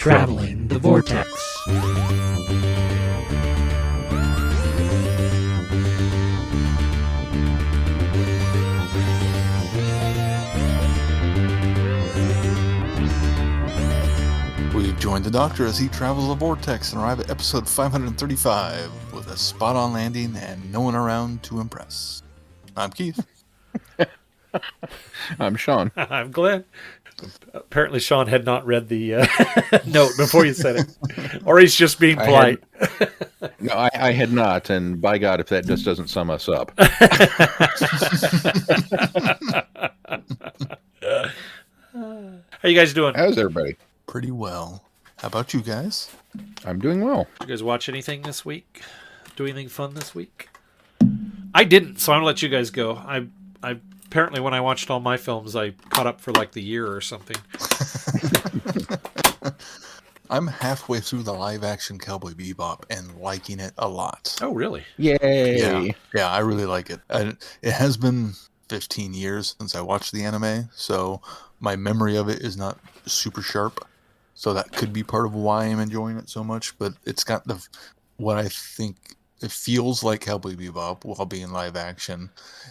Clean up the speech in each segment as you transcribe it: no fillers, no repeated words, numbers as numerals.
Traveling the Vortex. We join the Doctor as he travels the Vortex and arrive at episode 535 with a spot-on landing and no one around to impress. I'm Keith. I'm Sean. I'm Glenn. Apparently Sean had not read the note before you said it. Or he's just being polite. I had not, and by God, if that just doesn't sum us up. How you guys doing? How's everybody? Pretty well. How about you guys? I'm doing well. You guys watch anything this week? Do anything fun this week? I didn't, so I'm going to let you guys go. I apparently, when I watched all my films, I caught up for like the year or something. I'm halfway through the live-action Cowboy Bebop and liking it a lot. Oh, really? Yay! Yeah, I really like it. It has been 15 years since I watched the anime, so my memory of it is not super sharp. So that could be part of why I'm enjoying it so much. But it's got what I think it feels like Cowboy Bebop while being live action.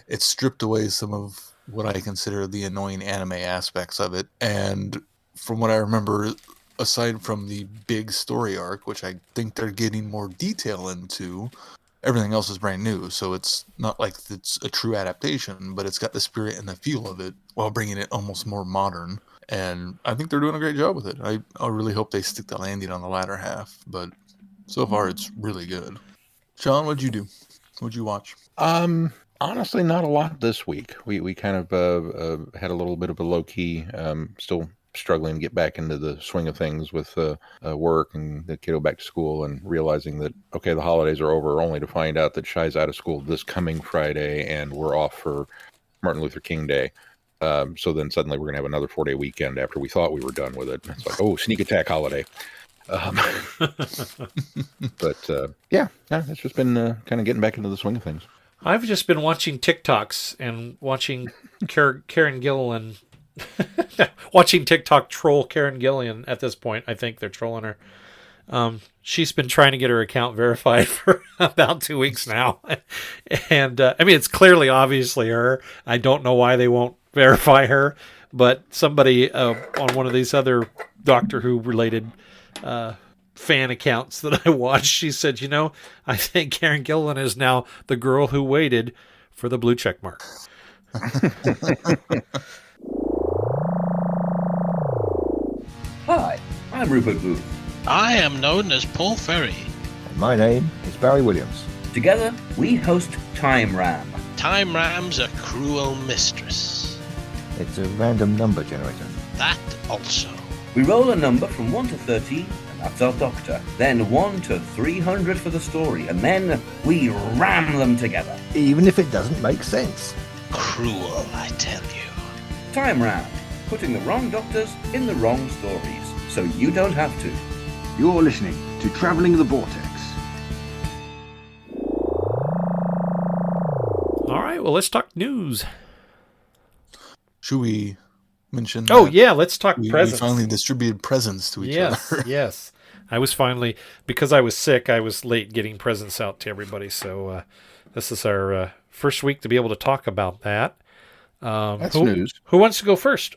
It's stripped away some of what I consider the annoying anime aspects of it. And from what I remember, aside from the big story arc, which I think they're getting more detail into, everything else is brand new. So it's not like it's a true adaptation, but it's got the spirit and the feel of it while bringing it almost more modern. And I think they're doing a great job with it. I really hope they stick the landing on the latter half, but so far it's really good. Sean, what'd you do? What'd you watch? Honestly, not a lot this week. We kind of had a little bit of a low key, still struggling to get back into the swing of things with work and the kiddo back to school, and realizing that, okay, the holidays are over, only to find out that Shy's out of school this coming Friday and we're off for Martin Luther King Day. So then suddenly we're going to have another 4-day weekend after we thought we were done with it. It's like, oh, sneak attack holiday. But yeah, it's just been kind of getting back into the swing of things. I've just been watching TikToks and watching Karen Gillan. Watching TikTok troll Karen Gillan at this point. I think they're trolling her. She's been trying to get her account verified for about 2 weeks now. And I mean, it's clearly obviously her. I don't know why they won't verify her, but somebody on one of these other Doctor Who related fan accounts that I watched, she said, I think Karen Gillan is now the girl who waited for the blue check mark. Hi, I'm Rupert Booth. I am known as Paul Ferry. And my name is Barry Williams. Together, we host Time Ram. Time Ram's a cruel mistress. It's a random number generator. That also. We roll a number from 1 to 30, and that's our Doctor. Then 1 to 300 for the story, and then we ram them together. Even if it doesn't make sense. Cruel, I tell you. Time Ram, putting the wrong Doctors in the wrong stories, so you don't have to. You're listening to Traveling the Vortex. All right, well, let's talk news. Should we mention? Oh, yeah, let's talk presents. We finally distributed presents to each other. Yes. I was finally, because I was sick, I was late getting presents out to everybody. So this is our first week to be able to talk about that. That's news. Who wants to go first?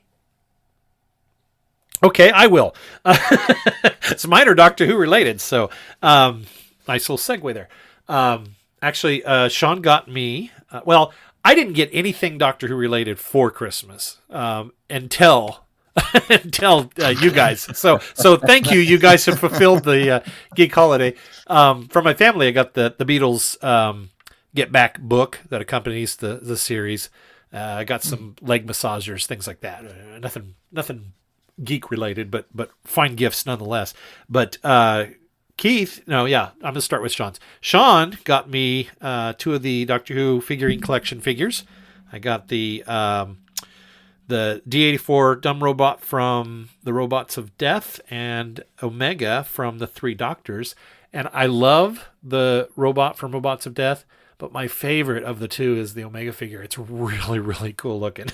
Okay, I will. It's mine or Doctor Who related, so nice little segue there. Actually, Sean got me, I didn't get anything Doctor Who related for Christmas until you guys. So thank you. You guys have fulfilled the geek holiday. From my family, I got the Beatles Get Back book that accompanies the series. I got some leg massagers, things like that. Nothing geek related, but fine gifts nonetheless. But Keith, I'm going to start with Sean's. Sean got me 2 of the Doctor Who figurine collection figures. I got the D-84 dumb robot from the Robots of Death and Omega from the Three Doctors. And I love the robot from Robots of Death, But my favorite of the two is the Omega figure. It's really, really cool looking.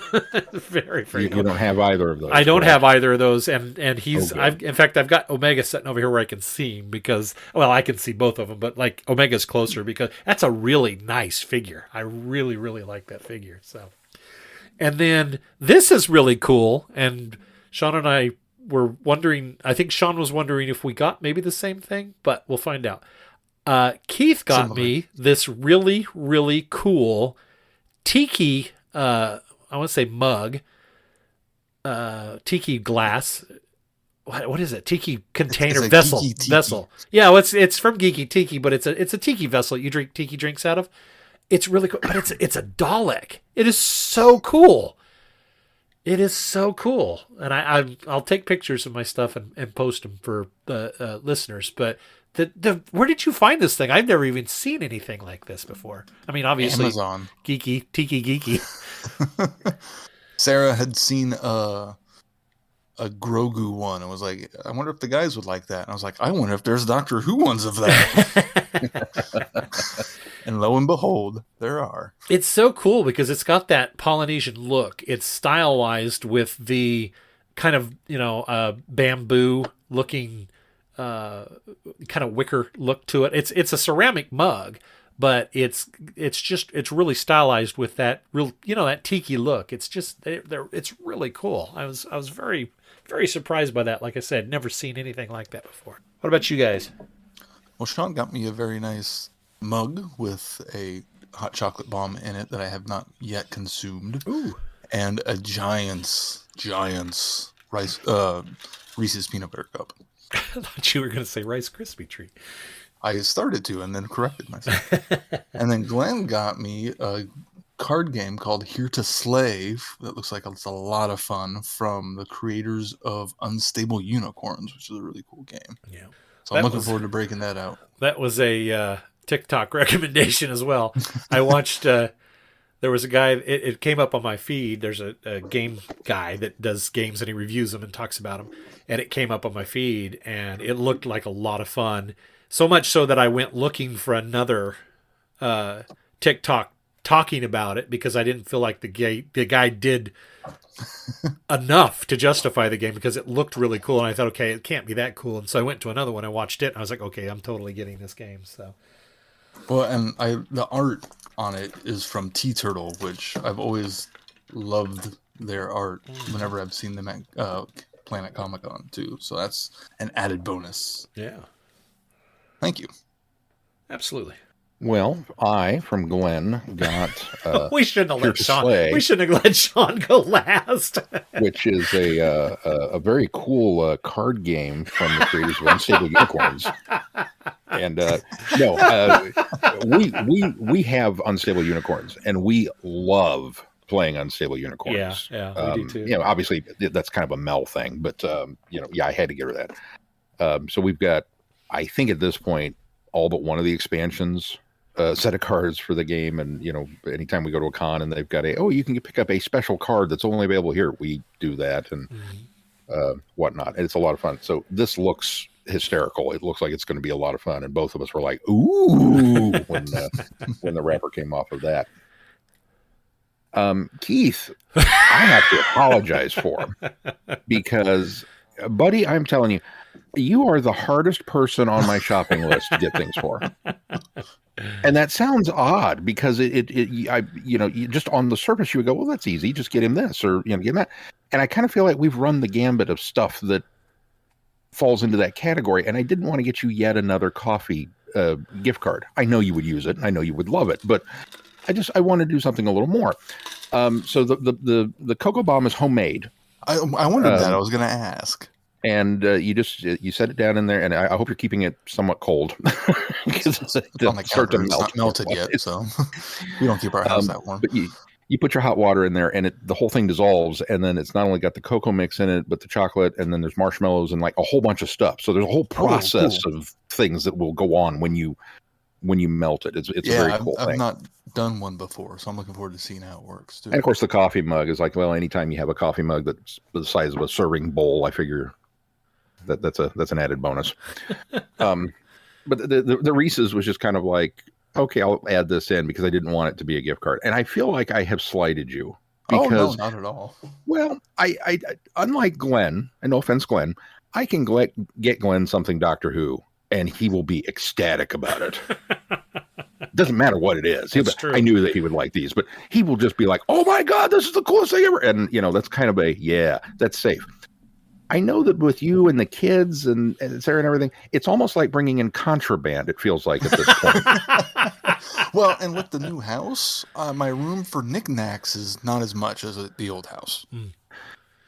Very, very cool. You don't have either of those. I don't correct? have either of those, and he's. Okay. In fact, I've got Omega sitting over here where I can see him because, well, I can see both of them, but like Omega's closer because that's a really nice figure. I really, really like that figure. So, and then this is really cool, and Sean and I were wondering. I think Sean was wondering if we got maybe the same thing, but we'll find out. Keith got Similar. me this really, really cool tiki. I want to say mug. Tiki glass. What is it? Tiki container It's a vessel. Geeky Tiki. Vessel. Yeah, well, it's from Geeky Tiki, but it's a tiki vessel you drink tiki drinks out of. It's really cool, but it's a Dalek. It is so cool. It is so cool, and I'll take pictures of my stuff and post them for the listeners. But where did you find this thing? I've never even seen anything like this before. I mean, obviously, Amazon. Geeky Tiki Geeky. Sarah had seen a Grogu one and was like, I wonder if the guys would like that. And I was like, I wonder if there's Doctor Who ones of that. And lo and behold, there are. It's so cool because it's got that Polynesian look. It's stylized with the kind of, bamboo looking, kind of wicker look to it. It's a ceramic mug, but it's really stylized with that real, that tiki look. It's just, it's really cool. I was very, very surprised by that. Like I said, never seen anything like that before. What about you guys? Well, Sean got me a very nice mug with a hot chocolate bomb in it that I have not yet consumed. Ooh. And a Giants Reese's peanut butter cup. I thought you were going to say Rice Krispie treat. I started to and then corrected myself. And then Glenn got me a card game called Here to Slave that looks like it's a lot of fun from the creators of Unstable Unicorns, which is a really cool game. Yeah. So I'm looking forward to breaking that out. That was a TikTok recommendation as well. I watched, there was a guy, it came up on my feed. There's a game guy that does games and he reviews them and talks about them. And it came up on my feed and it looked like a lot of fun. So much so that I went looking for another TikTok talking about it because I didn't feel like the guy did enough to justify the game because it looked really cool. And I thought, okay, it can't be that cool. And so I went to another one. I watched it and I was like, okay, I'm totally getting this game. So. Well, and the art on it is from Tea Turtle, which I've always loved their art whenever I've seen them at Planet Comic-Con too. So that's an added bonus. Yeah. Thank you. Absolutely. Well, I, from Glenn, got we shouldn't have Here let to Sean. Slay, We shouldn't have let Sean go last. which is a very cool card game from the creators of Unstable Unicorns. And we have Unstable Unicorns, and we love playing Unstable Unicorns. Yeah, we do too. Obviously that's kind of a Mel thing, but I had to get rid of that. So we've got, I think at this point, all but one of the expansions set of cards for the game. And, anytime we go to a con and they've got you can pick up a special card that's only available here, we do that and whatnot. And it's a lot of fun. So this looks hysterical. It looks like it's going to be a lot of fun. And both of us were like, ooh, when the wrapper came off of that. Keith, I have to apologize for him because, buddy, I'm telling you, you are the hardest person on my shopping list to get things for. And that sounds odd because you just on the surface you would go, well, that's easy. Just get him this or, get him that. And I kind of feel like we've run the gambit of stuff that falls into that category. And I didn't want to get you yet another coffee gift card. I know you would use it. I know you would love it, but I want to do something a little more. So the Cocoa Bomb is homemade. I wondered that. I was going to ask. And you set it down in there, and I hope you're keeping it somewhat cold because It's on the counter. It's not melted yet, so we don't keep our house that warm. But you put your hot water in there, and the whole thing dissolves, and then it's not only got the cocoa mix in it, but the chocolate, and then there's marshmallows and like a whole bunch of stuff. So there's a whole process of things that will go on when you melt it. It's a very cool thing. I've not done one before, so I'm looking forward to seeing how it works too. And of course, the coffee mug is like, well, anytime you have a coffee mug that's the size of a serving bowl, I figure that's an added bonus. But the Reese's was just kind of like, okay, I'll add this in because I didn't want it to be a gift card. And I feel like I have slighted you Oh no, because, not at all. well, I unlike Glenn, and no offense, Glenn, I can get Glenn something Doctor Who, and he will be ecstatic about it. Doesn't matter what it is. That's true. I knew that he would like these, but he will just be like, "Oh my God, this is the coolest thing ever!" And that's kind of that's safe. I know that with you and the kids and Sarah and everything, it's almost like bringing in contraband. It feels like at this point. Well, and with the new house, my room for knickknacks is not as much as the old house.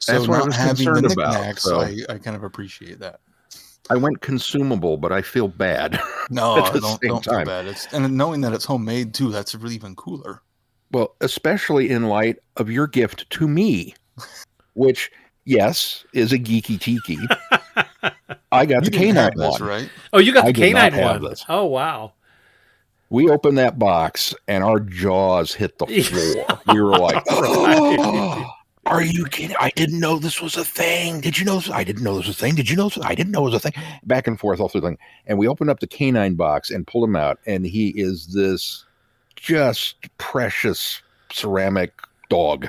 So That's what I not was having the concerned about, knickknacks, so. I kind of appreciate that. I went consumable, but I feel bad. No, at the don't same feel time. bad. And knowing that it's homemade too, that's really even cooler. Well, especially in light of your gift to me, which, yes, is a geeky tiki. I got You the didn't canine have this, one. right? Oh, you got I the did not canine have one. this. Oh, wow. We opened that box and our jaws hit the floor. We were like, "Oh, are you kidding? I didn't know this was a thing. Did you know this? I didn't know this was a thing. Did you know this? I didn't know it was a thing." Back and forth all through the thing. And we opened up the canine box and pulled him out. And he is this just precious ceramic dog.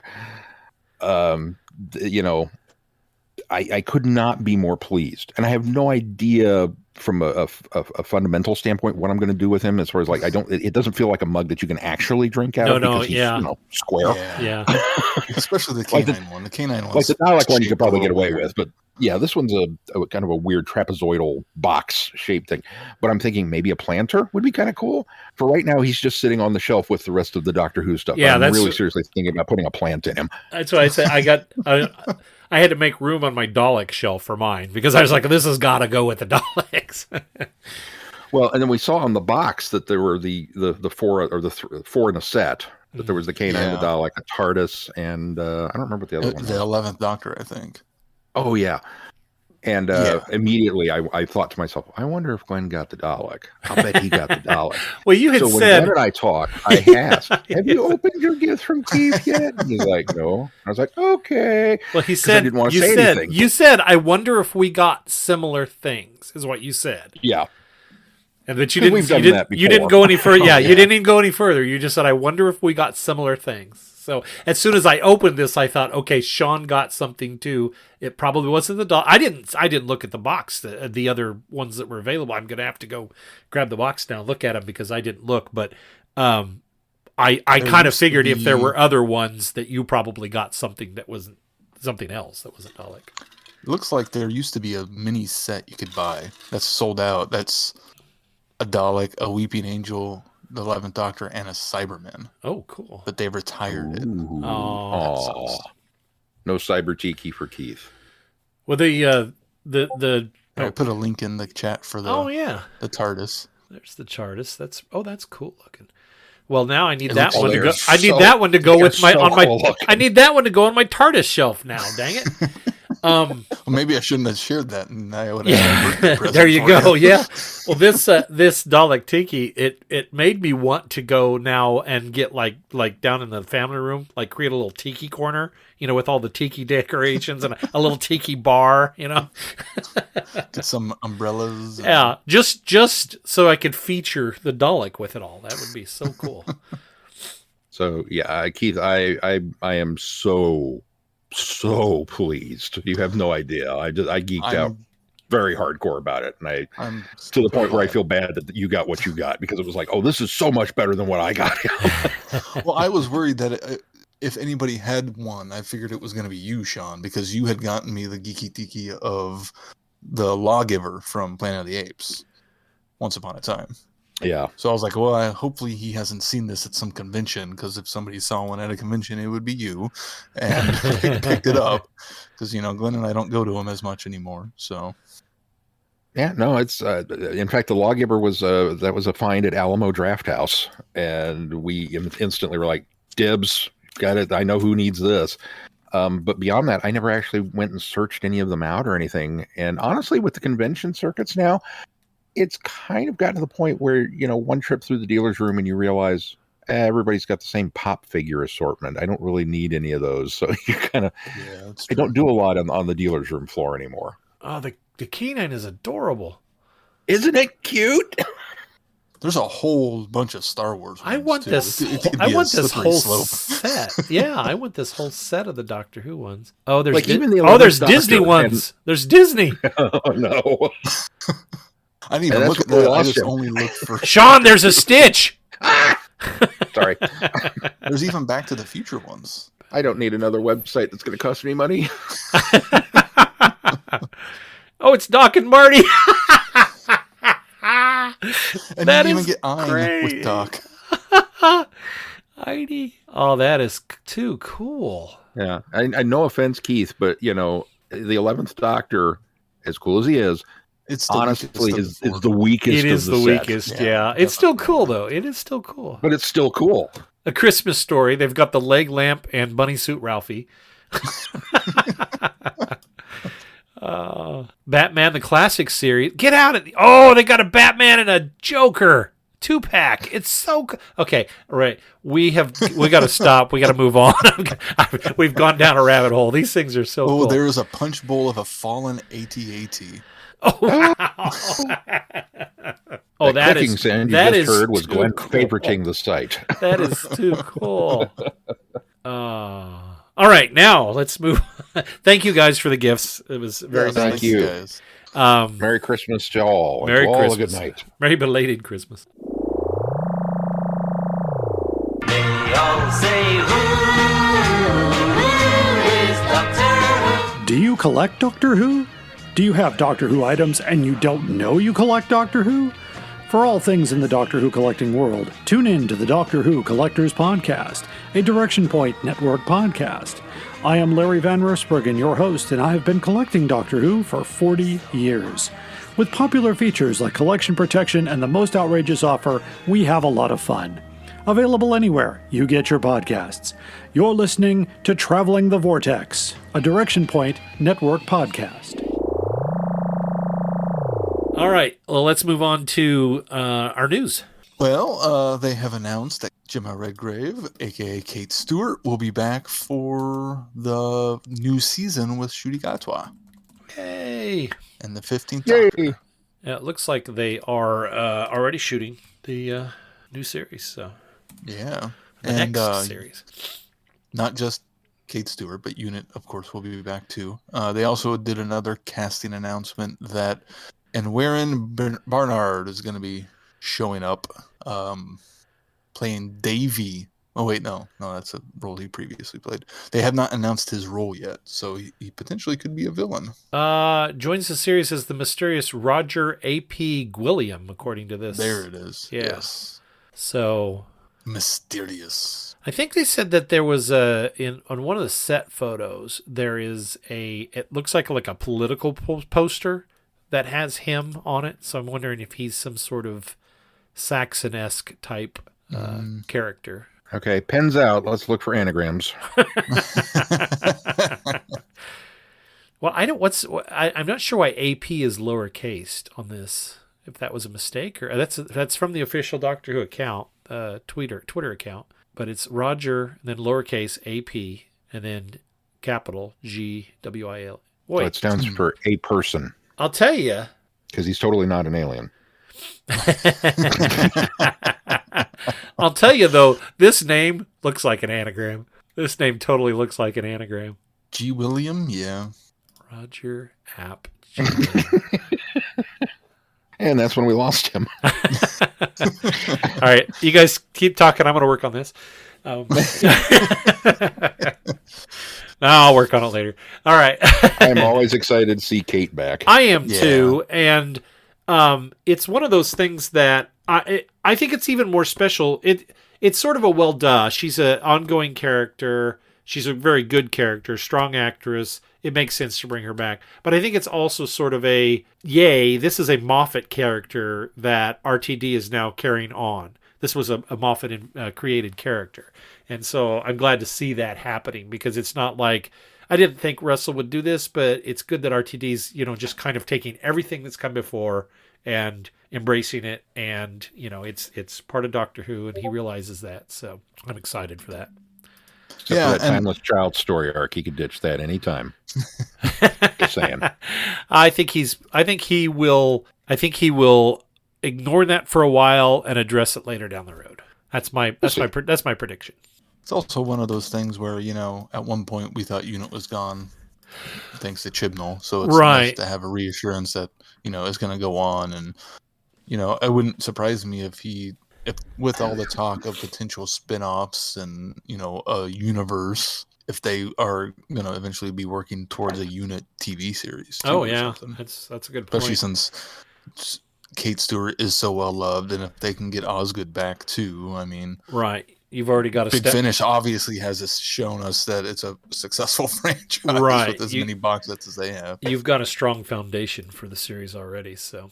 I could not be more pleased. And I have no idea from a fundamental standpoint what I'm going to do with him as far as like, it doesn't feel like a mug that you can actually drink out of because he's square. Yeah. Especially the canine one. The canine one. Like the Dalek one you could probably get away with, but yeah, this one's a kind of a weird trapezoidal box shaped thing. But I'm thinking maybe a planter would be kind of cool. For right now, he's just sitting on the shelf with the rest of the Doctor Who stuff. Yeah, I'm really seriously thinking about putting a plant in him. That's why I said I had to make room on my Dalek shelf for mine because I was like, this has got to go with the Daleks. Well, and then we saw on the box that there were the four or four in a set. That there was the canine, the Dalek, the TARDIS, and I don't remember what the other one was. The 11th Doctor, I think. Oh yeah, and immediately I thought to myself, I wonder if Glenn got the Dalek. I'll bet he got the Dalek. Well, you had so when said. Glenn and I talked, I asked, "Have you opened your gift from Keith yet?" And he's like, "No." I was like, "Okay." Well, he said. I didn't want to say anything. You said, "I wonder if we got similar things." Is what you said. Yeah. And but you And didn't. we've done You that didn't before. go any further. Yeah, you didn't even go any further. You just said, "I wonder if we got similar things." So as soon as I opened this, I thought, okay, Sean got something too. It probably wasn't the dog. I didn't look at the box, the other ones that were available. I'm gonna have to go grab the box now, look at them because I didn't look. But I kind of figured if there were other ones that you probably got something that wasn't something else that wasn't Dalek. It looks like there used to be a mini set you could buy that's sold out. That's a Dalek, a Weeping Angel, the 11th Doctor, and a Cyberman. Oh, cool. But they retired it. Oh, no Cyber Tiki for Keith. well, the I put a link in the chat for the the TARDIS. There's the TARDIS. That's cool looking. Well, now I need It that looks one to go. hilarious. I need that one to go with my so on my. cool looking. I need that one to go on my TARDIS shelf now. Dang it. Well, maybe I shouldn't have shared that, and I would have had a birthday present There you for go. Yeah. Well, this Dalek Tiki, it made me want to go now and get like down in the family room, like create a little tiki corner, with all the tiki decorations and a little tiki bar, Get some umbrellas. Yeah, just so I could feature the Dalek with it all. That would be so cool. So yeah, Keith, I am so pleased. You have no idea. I geeked out very hardcore about it, and I'm to the point where I feel bad that you got what you got because it was like, oh, this is so much better than what I got. Well, I was worried that if anybody had one, I figured it was going to be you, Sean, because you had gotten me the geeky tiki of the Lawgiver from Planet of the Apes once upon a time. Yeah. So I was like, well, hopefully he hasn't seen this at some convention, because if somebody saw one at a convention, it would be you, and picked it up, because Glenn and I don't go to them as much anymore. So yeah, no, it's in fact the Lawgiver was that was a find at Alamo Draft House, and we instantly were like, dibs, got it. I know who needs this. But beyond that, I never actually went and searched any of them out or anything. And honestly, with the convention circuits now, it's kind of gotten to the point where, one trip through the dealer's room and you realize everybody's got the same pop figure assortment. I don't really need any of those. So you kind of, I don't do a lot on the dealer's room floor anymore. Oh, the canine is adorable. Isn't it cute? There's a whole bunch of Star Wars. I ones, want too. this. It could I be a want this slippery whole slope. set. Yeah, I want this whole set of the Doctor Who ones. Oh, there's Like, even the there's 11th Disney Doctor ones. There's Disney. Oh no! I didn't even And look that's at where we that. I lost just him. only looked for. Sean, there's a Stitch. Sorry, There's even Back to the Future ones. I don't need another website that's going to cost me money. Oh, it's Doc and Marty. And That you even is get Ein great. with Doc. Heidi. Oh, that is too cool. Yeah, I no offense, Keith, but the 11th Doctor, as cool as he is, It's the honestly weakest of is the weakest. It is of the the set. weakest. Yeah, Yeah, it's still definitely. cool though. It is still cool. but it's still cool. A Christmas Story. They've got the leg lamp and bunny suit Ralphie. Batman the Classic series. Get out of the. Oh, they got a Batman and a Joker 2-pack. It's so okay. All right, we got to stop. We got to move on. We've gone down a rabbit hole. These things are so Oh, cool. there is a punch bowl of a fallen AT-AT. Oh, wow. Oh, That clicking sound you that just is heard was too Glenn cool. favoriting the site. That is too cool. All right, now let's move. Thank you guys for the gifts. It was very Thank nice. you. Guys. Merry Christmas to all. Merry To all Christmas. a good night. Merry belated Christmas. Do you collect Doctor Who? Do you have Doctor Who items and you don't know you collect Doctor Who? For all things in the Doctor Who collecting world, tune in to the Doctor Who Collectors Podcast, a Direction Point Network podcast. I am Larry Van Rosbergen, your host, and I have been collecting Doctor Who for 40 years. With popular features like collection protection and the most outrageous offer, we have a lot of fun. Available anywhere you get your podcasts. You're listening to Traveling the Vortex, a Direction Point Network podcast. All right, well, let's move on to our news. Well, they have announced that Gemma Redgrave, aka Kate Stewart, will be back for the new season with Ncuti Gatwa Yay! and the 15th Doctor. Yay! Yeah, it looks like they are already shooting the new series. So Yeah. the And next series. not just Kate Stewart, but Unit, of course, will be back too. They also did another casting announcement that, and wherein Barnard is going to be showing up, playing Davy. Oh wait, no, that's a role he previously played. They have not announced his role yet, so he potentially could be a villain. Joins the series as the mysterious Roger A.P. Gwilliam, according to this. There it is. Yeah. Yes, So mysterious. I think they said that there was on one of the set photos there is it looks like a political poster that has him on it. So I'm wondering if he's some sort of Saxon-esque type character. Okay, pens out. Let's look for anagrams. Well, I'm not sure why AP is lowercase on this. If that was a mistake, or that's from the official Doctor Who account, Twitter account. But it's Roger, and then lowercase AP, and then capital GWIL. So it stands for a person, I'll tell you. because he's totally not an alien. I'll tell you though, this name looks like an anagram. This name totally looks like an anagram. G. William, yeah. Roger App. And that's when we lost him. All right, you guys keep talking. I'm going to work on this. No, I'll work on it later. All right. I'm always excited to see Kate back. I am Yeah. too, and it's one of those things that I think it's even more special. It's sort of a well duh. She's an ongoing character. She's a very good character, strong actress. It makes sense to bring her back. But I think it's also sort of a, yay, this is a Moffat character that RTD is now carrying on. This was a Moffat created character. And so I'm glad to see that happening, because it's not like, I didn't think Russell would do this, but it's good that RTD's, just kind of taking everything that's come before and embracing it. And, it's part of Doctor Who, and he realizes that. So I'm excited for that. Except for that timeless child story arc, he could ditch that anytime. Just saying. I think he will ignore that for a while and address it later down the road. That's my prediction. It's also one of those things where, at one point we thought Unit was gone thanks to Chibnall. So it's nice to have a reassurance that, it's going to go on. And, it wouldn't surprise me if with all the talk of potential spin-offs and, a universe, if they are going to eventually be working towards a Unit TV series. Oh, yeah. That's a good point. Especially since Kate Stewart is so well loved, and if they can get Osgood back too, right. You've already got a Big Finish obviously has shown us that it's a successful franchise with as many box sets as they have. You've got a strong foundation for the series already. So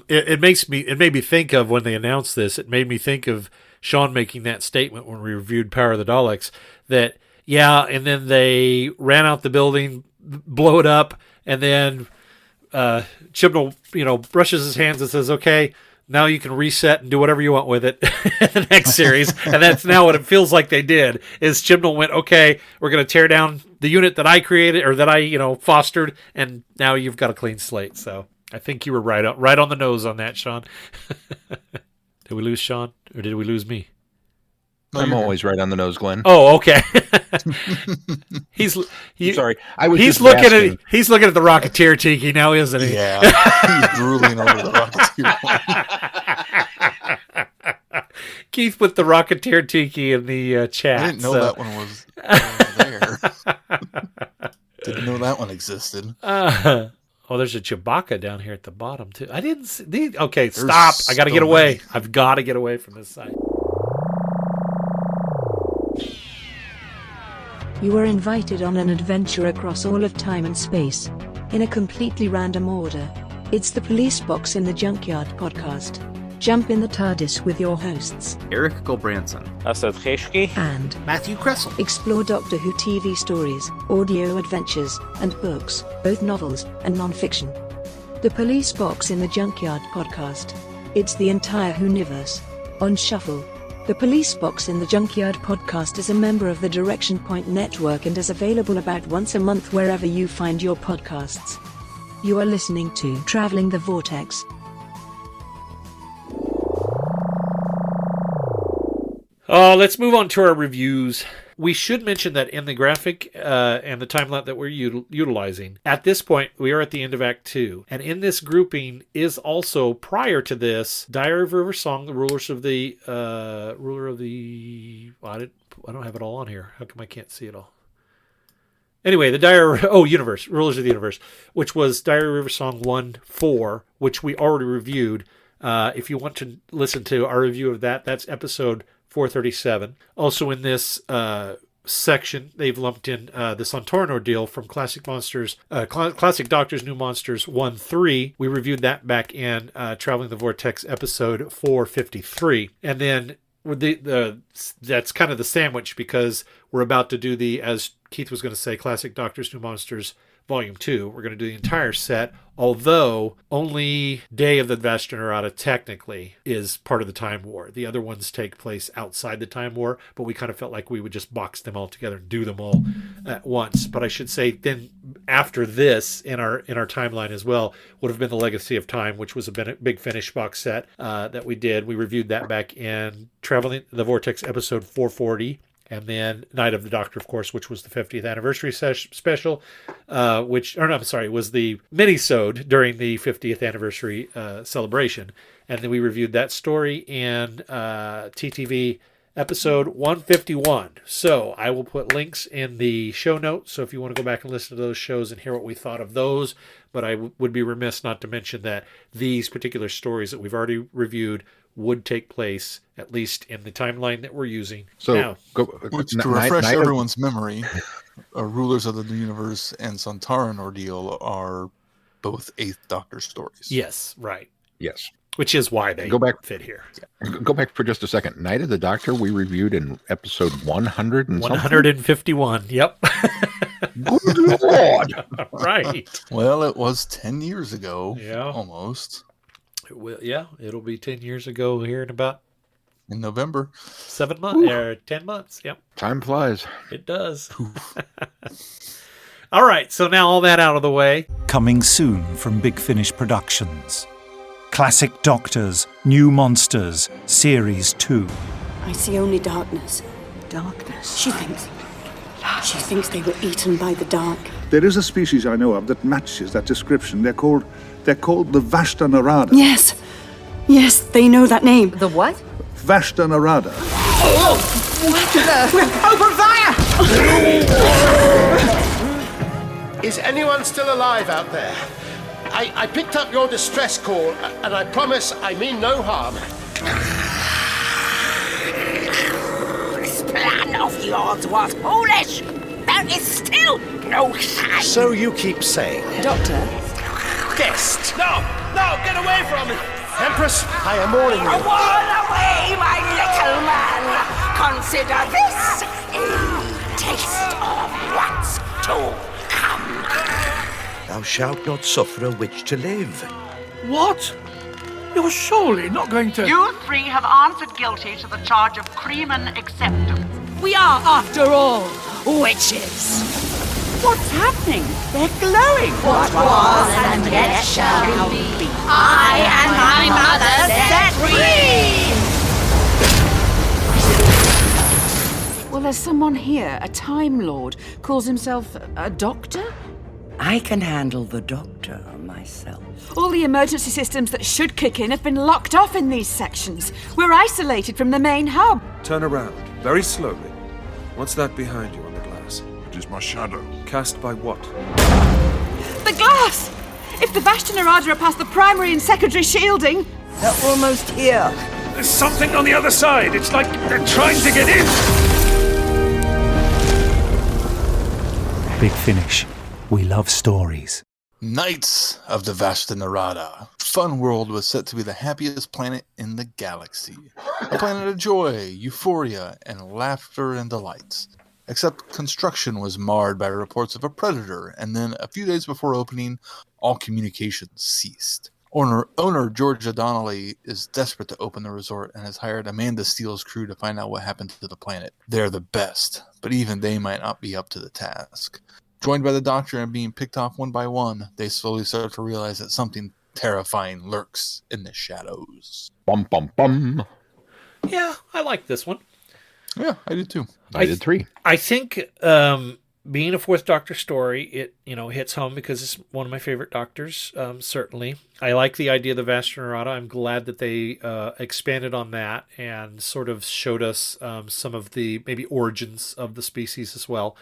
it made me think of when they announced this. It made me think of Sean making that statement when we reviewed Power of the Daleks that and then they ran out the building, blow it up, and then Chibnall brushes his hands and says, "Okay, now you can reset and do whatever you want with it." The next series, and that's now what it feels like they did. Is Chibnall went, "Okay, we're going to tear down the unit that I created or that I fostered, and now you've got a clean slate." So I think you were right on the nose on that, Sean. Did we lose Sean, or did we lose me? I'm always right on the nose, Glenn. Oh, okay. Sorry, he's looking at the Rocketeer Tiki now, isn't he? Yeah, he's drooling over the Rocketeer. Keith with the Rocketeer Tiki in the chat. I didn't know that one was there. Didn't know that one existed. There's a Chewbacca down here at the bottom too. I didn't see. Okay, stop! I got to get away. I've got to get away from this side. You are invited on an adventure across all of time and space, in a completely random order. It's the Police Box in the Junkyard podcast. Jump in the TARDIS with your hosts, Eric Gulbranson, Asad Kheshki, and Matthew Kressel. Explore Doctor Who TV stories, audio adventures, and books, both novels and non-fiction. The Police Box in the Junkyard podcast. It's the entire Whoniverse on shuffle. The Police Box in the Junkyard podcast is a member of the Direction Point Network and is available about once a month wherever you find your podcasts. You are listening to Traveling the Vortex. Let's move on to our reviews. We should mention that in the graphic and the timeline that we're utilizing, at this point, we are at the end of Act 2. And in this grouping is also, prior to this, Diary of River Song, the Ruler of the... Well, I don't have it all on here. How come I can't see it all? Anyway, the Universe, Rulers of the Universe, which was Diary of River Song 1-4, which we already reviewed. If you want to listen to our review of that, that's episode 437. Also in this section, they've lumped in the Sontaran Ordeal from Classic Doctors New Monsters 1-3. We reviewed that back in Traveling the Vortex episode 453. And then that's kind of the sandwich, because we're about to do as Keith was going to say, Classic Doctors New Monsters Volume 2. We're going to do the entire set, although only Day of the Vast Generata technically is part of the Time War. The other ones take place outside the Time War, but we kind of felt like we would just box them all together and do them all at once. But I should say then after this, in our timeline as well, would have been the Legacy of Time, which was a Big Finish box set that we did. We reviewed that back in Traveling the Vortex episode 440. And then Night of the Doctor, of course, which was the 50th anniversary special, was the mini-sode during the 50th anniversary celebration. And then we reviewed that story in TTV episode 151. So I will put links in the show notes. So if you want to go back and listen to those shows and hear what we thought of those. But I would be remiss not to mention that these particular stories that we've already reviewed would take place, at least in the timeline that we're using. So, now, to refresh everyone's memory, Rulers of the Universe and Sontaran Ordeal are both 8th Doctor stories. Yes, right. Yes. Which is why they fit here. Go back for just a second. Night of the Doctor we reviewed in episode 100 and 151. Yep. Good Lord. Right. Well, it was 10 years ago. Yeah. Almost. It'll be 10 years ago here in November. 7 months or 10 months. Yep. Time flies. It does. All right. So now all that out of the way. Coming soon from Big Finish Productions. Classic Doctors, New Monsters, Series 2. I see only darkness. Darkness. She thinks they were eaten by the dark. There is a species I know of that matches that description. They're called the Vashta Narada. Yes, they know that name. The what? Vashta Narada. We're over fire! Is anyone still alive out there? I picked up your distress call, and I promise I mean no harm. This plan of yours was foolish. There is still no sign. So you keep saying. Doctor? Guest! No, get away from me! Empress, I am warning you. Warn away, my little man. Consider this a taste of what's to come. Thou shalt not suffer a witch to live. What? You're surely not going to... You three have answered guilty to the charge of Creman acceptance. We are, after all, witches. What's happening? They're glowing. What was and yet shall be. I and my mother set free. Well, there's someone here, a Time Lord, calls himself a doctor? I can handle the doctor myself. All the emergency systems that should kick in have been locked off in these sections. We're isolated from the main hub. Turn around, very slowly. What's that behind you on the glass? It is my shadow. Cast by what? The glass! If the Vashta Narada are past the primary and secondary shielding... They're almost here. There's something on the other side. It's like they're trying to get in. Big Finish. We love stories. Knights of the Vashta Narada. Fun World was set to be the happiest planet in the galaxy. A planet of joy, euphoria, and laughter and delights. Except construction was marred by reports of a predator, and then a few days before opening, all communications ceased. Owner Georgia Donnelly is desperate to open the resort and has hired Amanda Steele's crew to find out what happened to the planet. They're the best, but even they might not be up to the task. Joined by the Doctor and being picked off one by one, they slowly start to realize that something terrifying lurks in the shadows. Bum, bum, bum. Yeah, I like this one. Yeah, I did too. I did 3. I think being a Fourth Doctor story, it hits home because it's one of my favorite Doctors, certainly. I like the idea of the Vashta Narada. I'm glad that they expanded on that and sort of showed us some of the maybe origins of the species as well.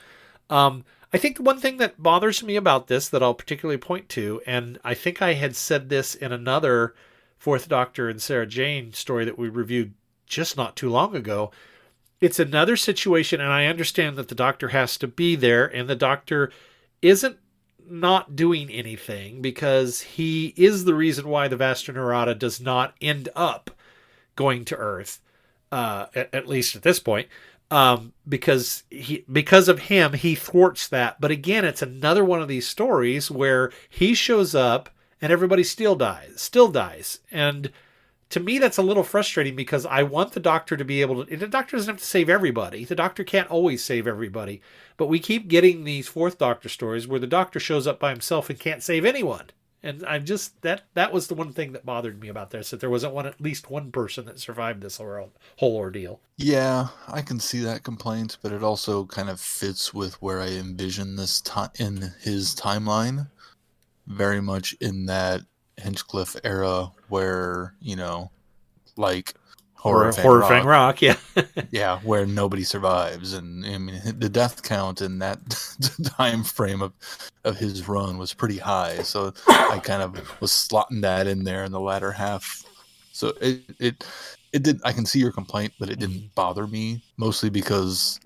I think the one thing that bothers me about this that I'll particularly point to, and I think I had said this in another Fourth Doctor and Sarah Jane story that we reviewed just not too long ago, it's another situation, and I understand that the Doctor has to be there, and the Doctor isn't not doing anything because he is the reason why the Vashta Narada does not end up going to Earth, at least at this point. Because of him, he thwarts that. But again, it's another one of these stories where he shows up and everybody still dies. And to me, that's a little frustrating because I want the Doctor to be able to. The Doctor doesn't have to save everybody. The Doctor can't always save everybody. But we keep getting these Fourth Doctor stories where the Doctor shows up by himself and can't save anyone. And I'm just that was the one thing that bothered me about this, that there wasn't at least one person that survived this whole ordeal. Yeah, I can see that complaint, but it also kind of fits with where I envision this in his timeline, very much in that Hinchcliffe era where like Horror Fang Rock, yeah. Yeah, where nobody survives, and I mean the death count in that time frame of his run was pretty high. So I kind of was slotting that in there in the latter half. So it did. I can see your complaint, but it didn't bother me, mostly because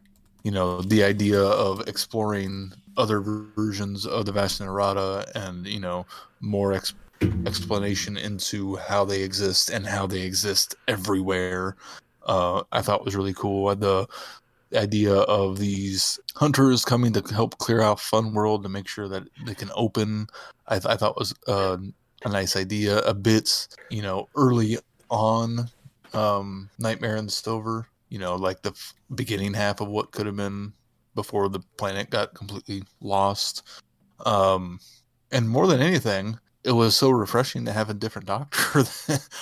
the idea of exploring other versions of the Vashta Narada and more explanation into how they exist and how they exist everywhere, I thought was really cool. The idea of these hunters coming to help clear out Fun World to make sure that they can open, I thought was a nice idea. A bit, early on, Nightmare in Stover, like the beginning half of what could have been before the planet got completely lost. And more than anything, it was so refreshing to have a different Doctor.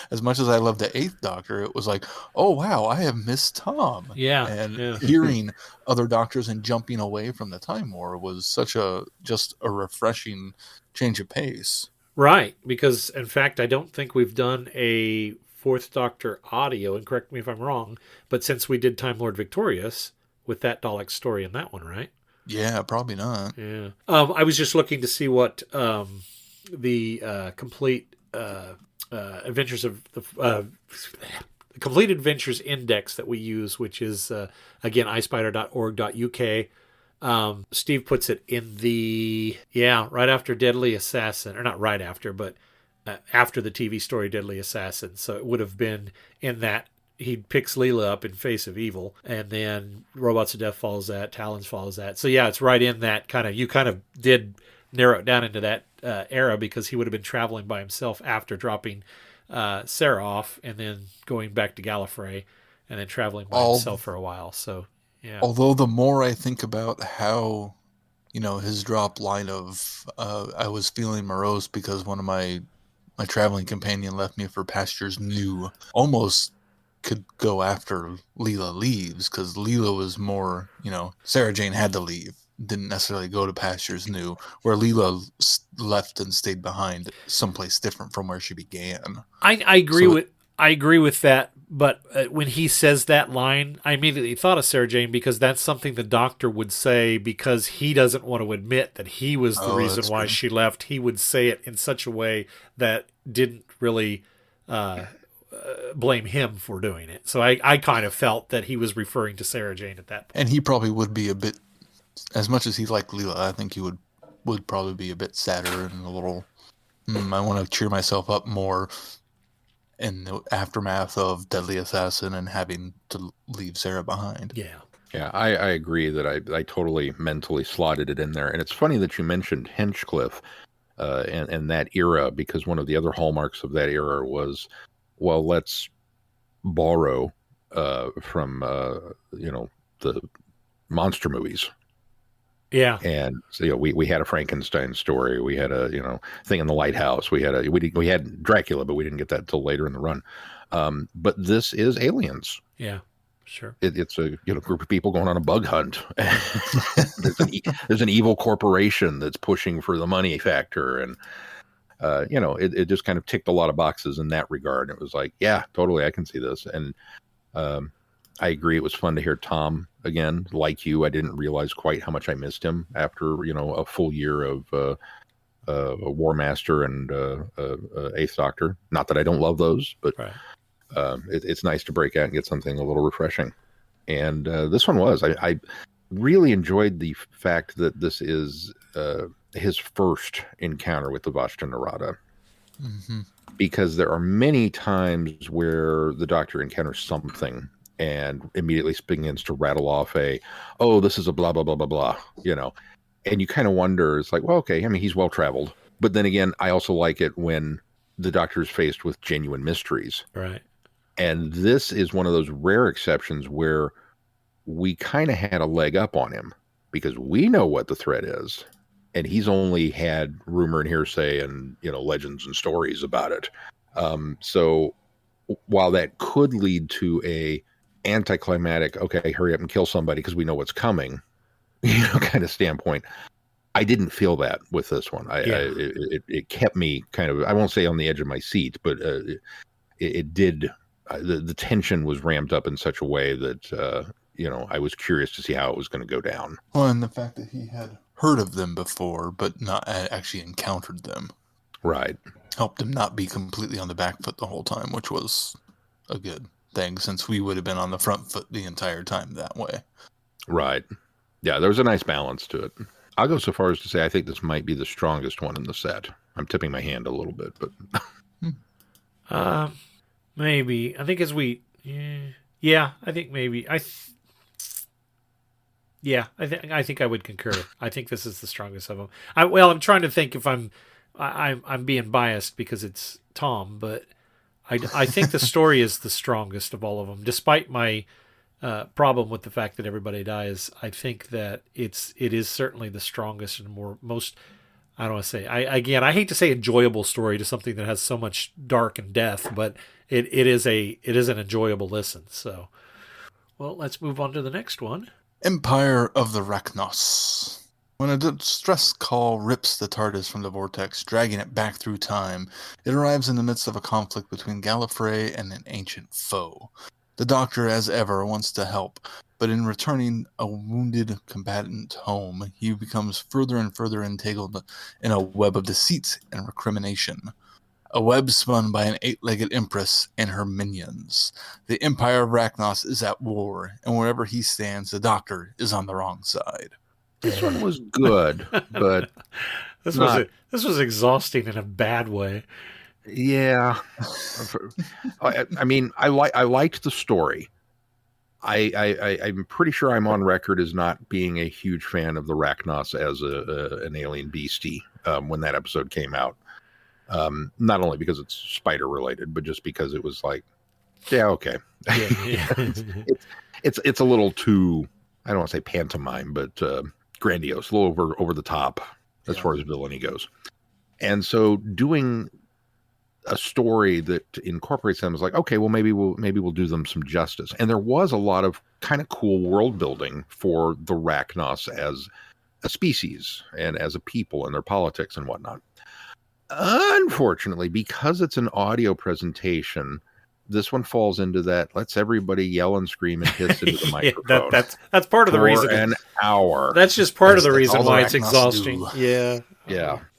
As much as I love the Eighth Doctor, it was like, oh wow, I have missed Tom. Yeah, and yeah. hearing other Doctors and jumping away from the Time War was such just a refreshing change of pace. Right, because in fact, I don't think we've done a Fourth Doctor audio, and correct me if I'm wrong, but since we did Time Lord Victorious with that Dalek story in that one, right? Yeah, probably not. Yeah. I was just looking to see what the complete adventures of the complete adventures index that we use, which is again ispider.org.uk. Steve puts it in the right after Deadly Assassin, or not right after, but after the TV story Deadly Assassin. So it would have been in that. He picks Leela up in Face of Evil, and then Robots of Death follows that, Talons follows that. So yeah, it's right in that kind of, you kind of did narrow it down into that era, because he would have been traveling by himself after dropping Sarah off and then going back to Gallifrey and then traveling by himself for a while. So yeah. Although the more I think about how, his drop line of, I was feeling morose because one of my traveling companion left me for pastures new, almost could go after Leela leaves, because Leela was more, Sarah Jane had to leave, didn't necessarily go to pastures new, where Leela left and stayed behind someplace different from where she began. I agree with that, but when he says that line, I immediately thought of Sarah Jane, because that's something the Doctor would say, because he doesn't want to admit that he was the reason why she left. He would say it in such a way that didn't really blame him for doing it. So I kind of felt that he was referring to Sarah Jane at that point. And he probably would be a bit, as much as he liked Leela, I think he would probably be a bit sadder and a little, I want to cheer myself up more in the aftermath of Deadly Assassin and having to leave Sarah behind. Yeah. Yeah, I agree that I totally mentally slotted it in there. And it's funny that you mentioned Hinchcliffe and that era, because one of the other hallmarks of that era was, well, let's borrow from the monster movies. Yeah. And so, we had a Frankenstein story, we had a Thing in the Lighthouse, we had Dracula, but we didn't get that till later in the run. But this is Aliens. Yeah, sure. It's a group of people going on a bug hunt. There's an evil corporation that's pushing for the money factor, and it just kind of ticked a lot of boxes in that regard. It was like, yeah, totally, I can see this. And I agree, it was fun to hear Tom again. Like you, I didn't realize quite how much I missed him after a full year of a War Master and Eighth Doctor. Not that I don't love those, but right. It's nice to break out and get something a little refreshing. And this one was. I really enjoyed the fact that this is his first encounter with the Vashta Nerada. Mm-hmm. Because there are many times where the Doctor encounters something and immediately begins to rattle off this is a blah, blah, blah, blah, blah, and you kind of wonder, it's like, well, okay, I mean, he's well-traveled. But then again, I also like it when the Doctor is faced with genuine mysteries. Right. And this is one of those rare exceptions where we kind of had a leg up on him, because we know what the threat is. And he's only had rumor and hearsay and, legends and stories about it. So while that could lead to a anticlimactic, okay, hurry up and kill somebody because we know what's coming, kind of standpoint, I didn't feel that with this one. It kept me kind of, I won't say on the edge of my seat, but it did. The tension was ramped up in such a way that, I was curious to see how it was going to go down. Well, and the fact that he had heard of them before, but not actually encountered them. Right. Helped him not be completely on the back foot the whole time, which was a good thing, since we would have been on the front foot the entire time that way. Right. Yeah, there was a nice balance to it. I'll go so far as to say I think this might be the strongest one in the set. I'm tipping my hand a little bit, but... maybe. I think I think maybe. I think I would concur. I think this is the strongest of them. I'm trying to think if I'm being biased because it's Tom, but I think the story is the strongest of all of them. Despite my problem with the fact that everybody dies, I think that it is certainly the strongest and most. I don't want to say. I hate to say enjoyable story to something that has so much dark and death, but it is an enjoyable listen. So, well, let's move on to the next one. Empire of the Rachnos. When a distress call rips the TARDIS from the vortex, dragging it back through time, it arrives in the midst of a conflict between Gallifrey and an ancient foe. The Doctor, as ever, wants to help, but in returning a wounded combatant home, he becomes further and further entangled in a web of deceit and recrimination. A web spun by an 8-legged empress and her minions. The Empire of Rachnos is at war, and wherever he stands, the Doctor is on the wrong side. This one was good, but this was exhausting in a bad way. Yeah, I mean, I liked the story. I'm pretty sure I'm on record as not being a huge fan of the Rachnos as an alien beastie when that episode came out. Not only because it's spider related, but just because it was like, yeah, okay, it's a little too, I don't want to say pantomime, but grandiose, a little over the top as far as villainy goes. And so doing a story that incorporates them is like, okay, well, maybe we'll do them some justice. And there was a lot of kind of cool world building for the Rachnos as a species and as a people and their politics and whatnot. Unfortunately, because it's an audio presentation, this one falls into that. Let's everybody yell and scream and hiss into the microphone. That's part of the reason. For an hour. That's just part of the reason why it's exhausting. Yeah.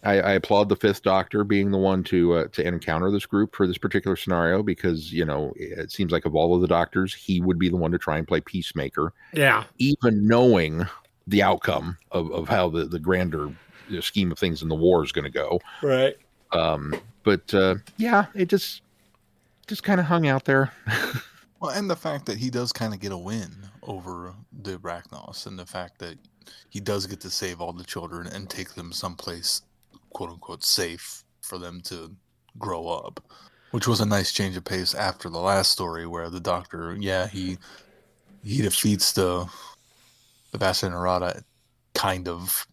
I applaud the Fifth Doctor being the one to encounter this group for this particular scenario, because it seems like of all of the Doctors, he would be the one to try and play peacemaker. Yeah. Even knowing the outcome of how the grander scheme of things in the war is going to go. Right. But it just kind of hung out there. Well, and the fact that he does kind of get a win over the Rachnos, and the fact that he does get to save all the children and take them someplace, quote unquote, safe for them to grow up, which was a nice change of pace after the last story where the Doctor, he defeats the Vasta Narada, kind of,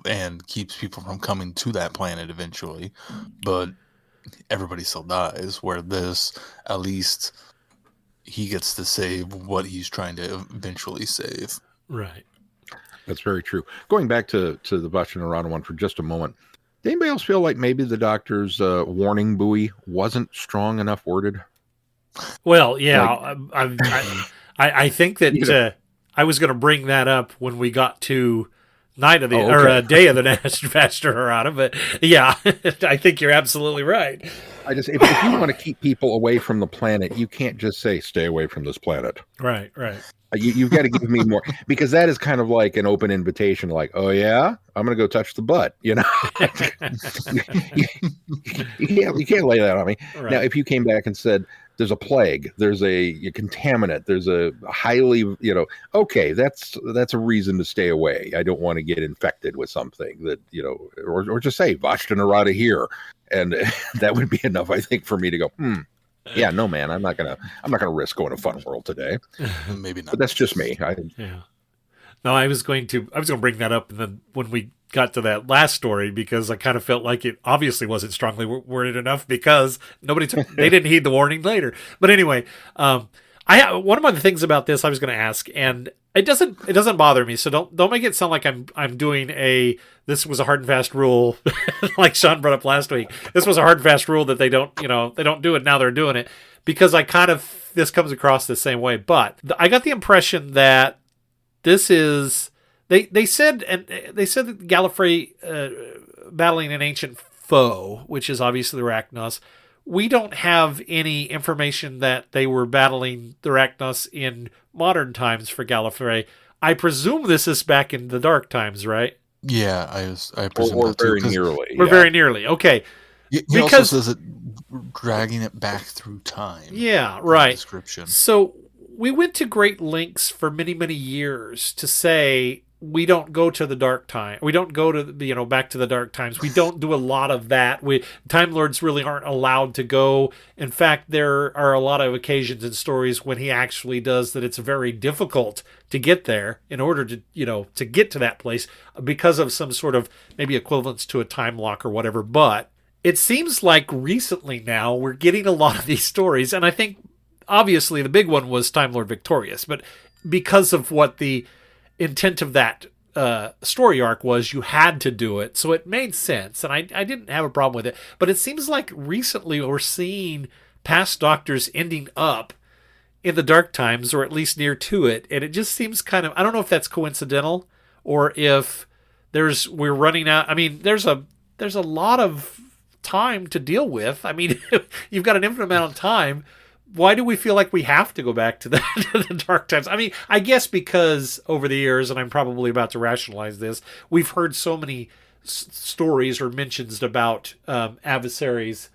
and keeps people from coming to that planet eventually, but everybody still dies, where this, at least he gets to save what he's trying to eventually save. Right. That's very true. Going back to the Vasta Narada one for just a moment, did anybody else feel like maybe the Doctor's warning buoy wasn't strong enough worded? Well, yeah, I think that I was going to bring that up when we got to Night of the or Day of the Vasta Narada, but yeah, I think you're absolutely right. If you want to keep people away from the planet, you can't just say stay away from this planet. Right. You've got to give me more, because that is kind of like an open invitation, like, oh yeah, I'm going to go touch the butt, you can't lay that on me. Right. Now, if you came back and said, there's a plague, there's a contaminant, there's a highly, okay, that's a reason to stay away. I don't want to get infected with something that, or just say Vasta Narada here. And that would be enough, I think, for me to go, yeah, no, man, I'm not gonna risk going to Fun World today. Maybe not. But that's just me. No, I was going to bring that up, and then when we got to that last story, because I kind of felt like it obviously wasn't strongly worded enough, because they didn't heed the warning later. But anyway, one of the things about this I was going to ask, and it doesn't bother me, so don't make it sound like I'm doing this was a hard and fast rule, like Sean brought up last week. This was a hard and fast rule that they don't do it, now they're doing it, because this comes across the same way. But I got the impression that this is they said that Gallifrey battling an ancient foe, which is obviously the Rachnos. We don't have any information that they were battling the Rachnos in modern times for Gallifrey. I presume this is back in the Dark Times, right? Yeah, I presume or that too, very nearly. We're very nearly. Okay. He also says it dragging it back through time. Yeah, right. Description. So we went to great lengths for many, many years to say we don't go to the dark time. We don't go to back to the dark times. We don't do a lot of that. Time Lords really aren't allowed to go. In fact, there are a lot of occasions in stories when he actually does that. It's very difficult to get there in order to get to that place because of some sort of maybe equivalence to a time lock or whatever. But it seems like recently now we're getting a lot of these stories, and I think obviously the big one was Time Lord Victorious, but because of what the intent of that story arc was, you had to do it, so it made sense, and I didn't have a problem with it. But it seems like recently we're seeing past Doctors ending up in the dark times, or at least near to it, and it just seems kind of, I don't know if that's coincidental or if we're running out. I mean, there's a lot of time to deal with. I mean, you've got an infinite amount of time. Why do we feel like we have to go back to the dark times? I mean, I guess because over the years, and I'm probably about to rationalize this, we've heard so many stories or mentions about adversaries,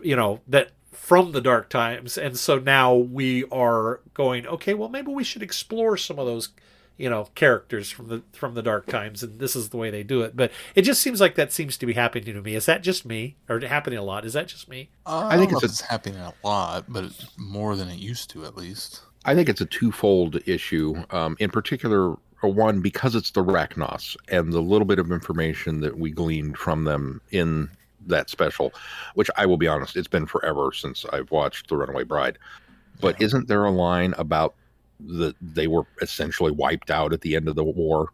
that from the dark times. And so now we are going, okay, well, maybe we should explore some of those, characters from the dark times. And this is the way they do it. But it just seems like that seems to be happening to me. Is that just me, or happening a lot? Is that just me? I think it's happening a lot, but it's more than it used to, at least. I think it's a twofold issue. In particular, one, because it's the Rachnos and the little bit of information that we gleaned from them in that special, which I will be honest, it's been forever since I've watched The Runaway Bride. But isn't there a line about that they were essentially wiped out at the end of the war,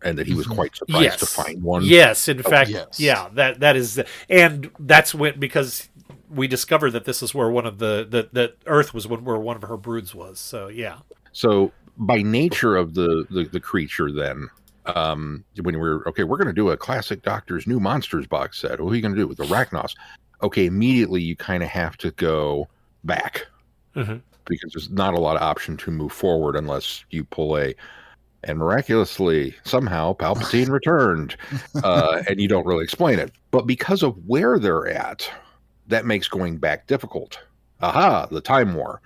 and that he was quite surprised to find one? Yes, in fact, yeah, that is, and that's because we discovered that this is where one of that Earth was where one of her broods was. So yeah. So by nature of the creature, then when we're going to do a classic Doctor's New Monsters box set. What are you going to do with the Rachnos? Okay, immediately you kind of have to go back. Mm-hmm. Because there's not a lot of option to move forward unless you pull and miraculously, somehow, Palpatine returned, and you don't really explain it. But because of where they're at, that makes going back difficult. Aha, the Time War,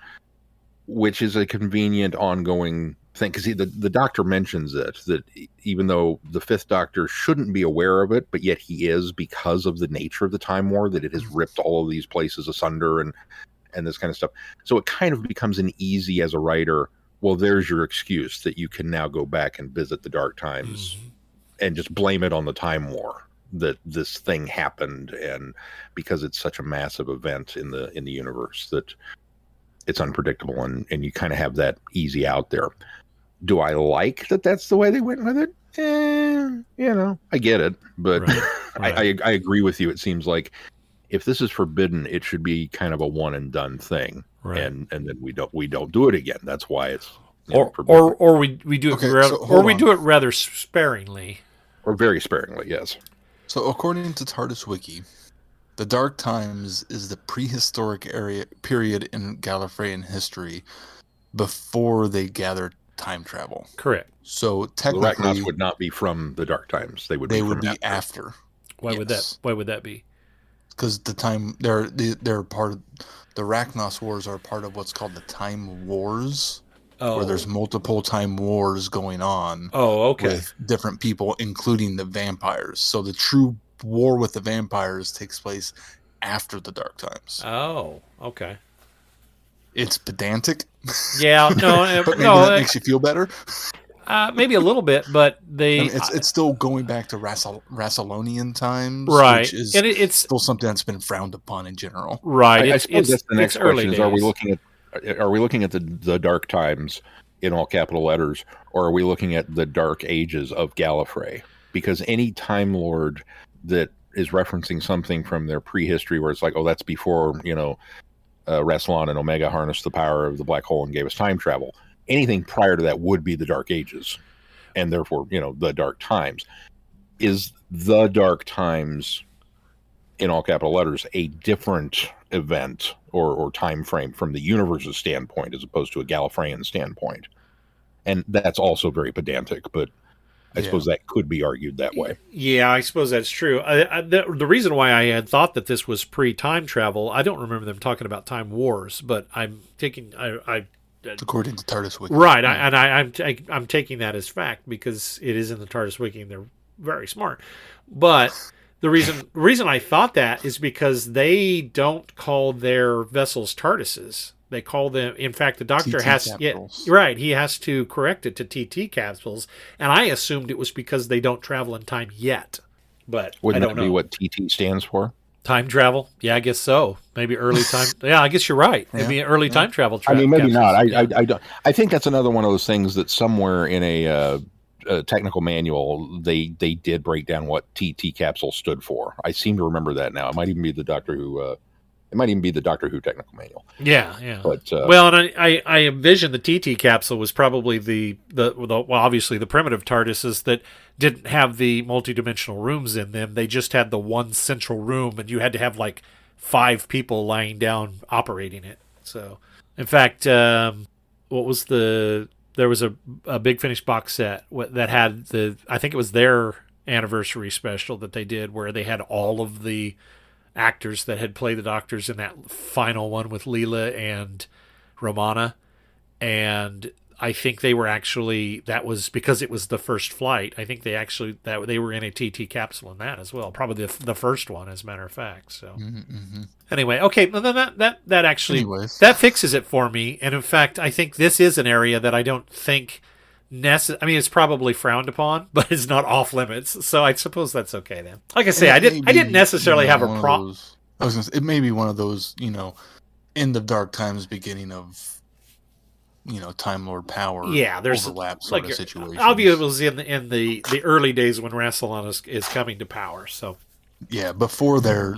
which is a convenient ongoing thing. Because the Doctor mentions it, that even though the Fifth Doctor shouldn't be aware of it, but yet he is, because of the nature of the Time War, that it has ripped all of these places asunder and this kind of stuff. So it kind of becomes an easy, as a writer, well, there's your excuse that you can now go back and visit the dark times and just blame it on the Time War that this thing happened, and because it's such a massive event in the universe that it's unpredictable, and you kind of have that easy out there. Do I like that that's the way they went with it? I get it, but right. I agree with you. It seems like if this is forbidden, it should be kind of a one and done thing, right. and then we don't do it again. That's why it's or we do it we do it rather sparingly, or very sparingly. Yes. So according to TARDIS Wiki, the Dark Times is the prehistoric period in Gallifreyan history before they gathered time travel. Correct. So technically, the Rachnos would not be from the Dark Times. They would be after. Why would that be? Because they're part of the Rachnos Wars are part of what's called the Time Wars, where there's multiple Time Wars going on. Oh, okay. With different people, including the vampires. So the true war with the vampires takes place after the Dark Times. Oh, okay. It's pedantic. Yeah, no, but maybe that makes you feel better. Maybe a little bit, but it's still going back to Rassilonian times, right? Which is it's still something that's been frowned upon in general, right? I suppose that's the next question: is are we looking at the Dark Times in all capital letters, or are we looking at the Dark Ages of Gallifrey? Because any Time Lord that is referencing something from their prehistory, where it's like, oh, that's before Rassilon and Omega harnessed the power of the black hole and gave us time travel. Anything prior to that would be the Dark Ages, and therefore, the Dark Times. Is the Dark Times, in all capital letters, a different event or time frame from the universe's standpoint as opposed to a Gallifreyan standpoint? And that's also very pedantic, but I suppose that could be argued that way. Yeah, I suppose that's true. The reason why I had thought that this was pre-time travel, I don't remember them talking about Time Wars, but I'm taking... according to TARDIS Wiki. Right, I'm taking that as fact because it is in the TARDIS Wiki and they're very smart. But the reason I thought that is because they don't call their vessels TARDISes. They call them. In fact, the Doctor he has to correct it to TT capsules, and I assumed it was because they don't travel in time yet. But wouldn't I don't that be know what TT stands for? Time travel? Yeah, I guess so. Maybe early time. Yeah, I guess you're right. It'd be an early time travel. I mean, maybe capsules. not. I don't. I think that's another one of those things that somewhere in a technical manual they did break down what TT capsule stood for. I seem to remember that now. It might even be the Doctor Who. It might even be the Doctor Who technical manual. Yeah. But well, and I envision the TT capsule was probably the obviously the primitive TARDISes that didn't have the multidimensional rooms in them. They just had the one central room, and you had to have like 5 people lying down operating it. So, in fact, there was a Big Finish box set that had I think it was their anniversary special that they did where they had all of the actors that had played the Doctors in that final one with Leela and Romana, and I think they were actually, that was because it was the first flight. I think they were in a TT capsule in that as well, probably the first one, as a matter of fact. So anyway, okay, well, then that actually that fixes it for me. And in fact, I think this is an area that I don't think I mean, it's probably frowned upon, but it's not off limits. So I suppose that's okay then. Like I say, I didn't necessarily have a problem. I was gonna say, it may be one of those, end of Dark Times, beginning of, Time Lord power. Yeah, there's overlap sort of situations. Obviously, it was in the early days when Rassilon is coming to power. So yeah, before their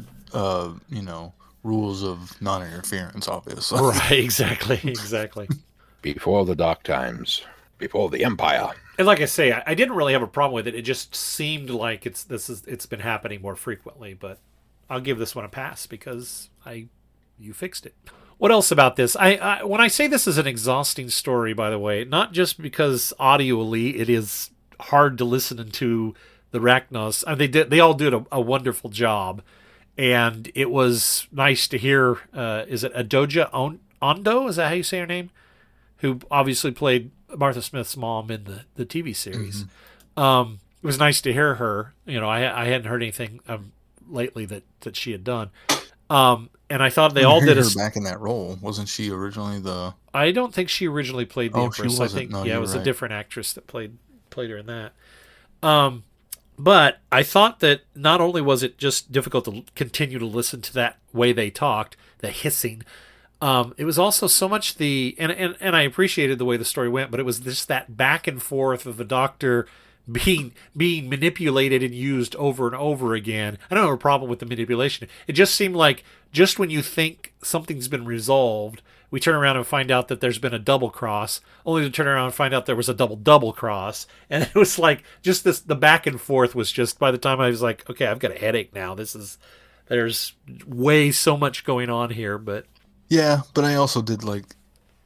rules of non-interference, obviously. Right, exactly. Before the Dark Times. Before the Empire. And like I say, I didn't really have a problem with it. It just seemed like it's been happening more frequently, but I'll give this one a pass because you fixed it. What else about this? I when I say this is an exhausting story, by the way, not just because audially it is hard to listen to the Rachnos. They all did a wonderful job, and it was nice to hear. Is it Adoja Ondo? Is that how you say her name? Who obviously played Martha Smith's mom in the TV series. It was nice to hear her. I hadn't heard anything lately that she had done. And I thought they all did her back in that role. Wasn't she originally the? I don't think she originally played the Empress. She wasn't. I think it was a different actress that played her in that. But I thought that not only was it just difficult to continue to listen to that way they talked, the hissing. It was also so much and I appreciated the way the story went, but it was just that back and forth of the Doctor being manipulated and used over and over again. I don't have a problem with the manipulation. It just seemed like just when you think something's been resolved, we turn around and find out that there's been a double cross, only to turn around and find out there was a double cross. And it was like just the back and forth was just, by the time I was like, okay, I've got a headache now. There's way so much going on here, but. Yeah, but I also did like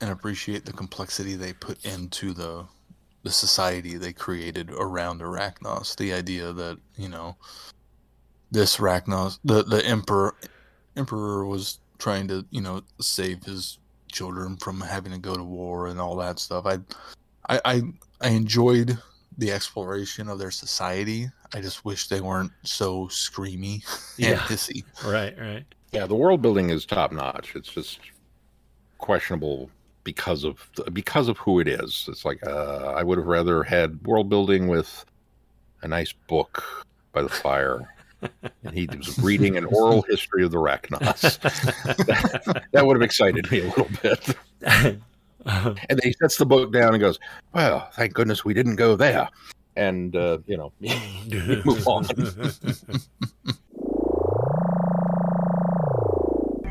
and appreciate the complexity they put into the society they created around Arachnos. The idea that, this Arachnos, the Emperor was trying to, save his children from having to go to war and all that stuff. I enjoyed the exploration of their society. I just wish they weren't so screamy and hissy. Right. Yeah, the world building is top notch. It's just questionable because of who it is. It's like I would have rather had world building with a nice book by the fire, and he was reading an oral history of the Rachnos. that would have excited me a little bit. And then he sets the book down and goes, "Well, thank goodness we didn't go there," and move on.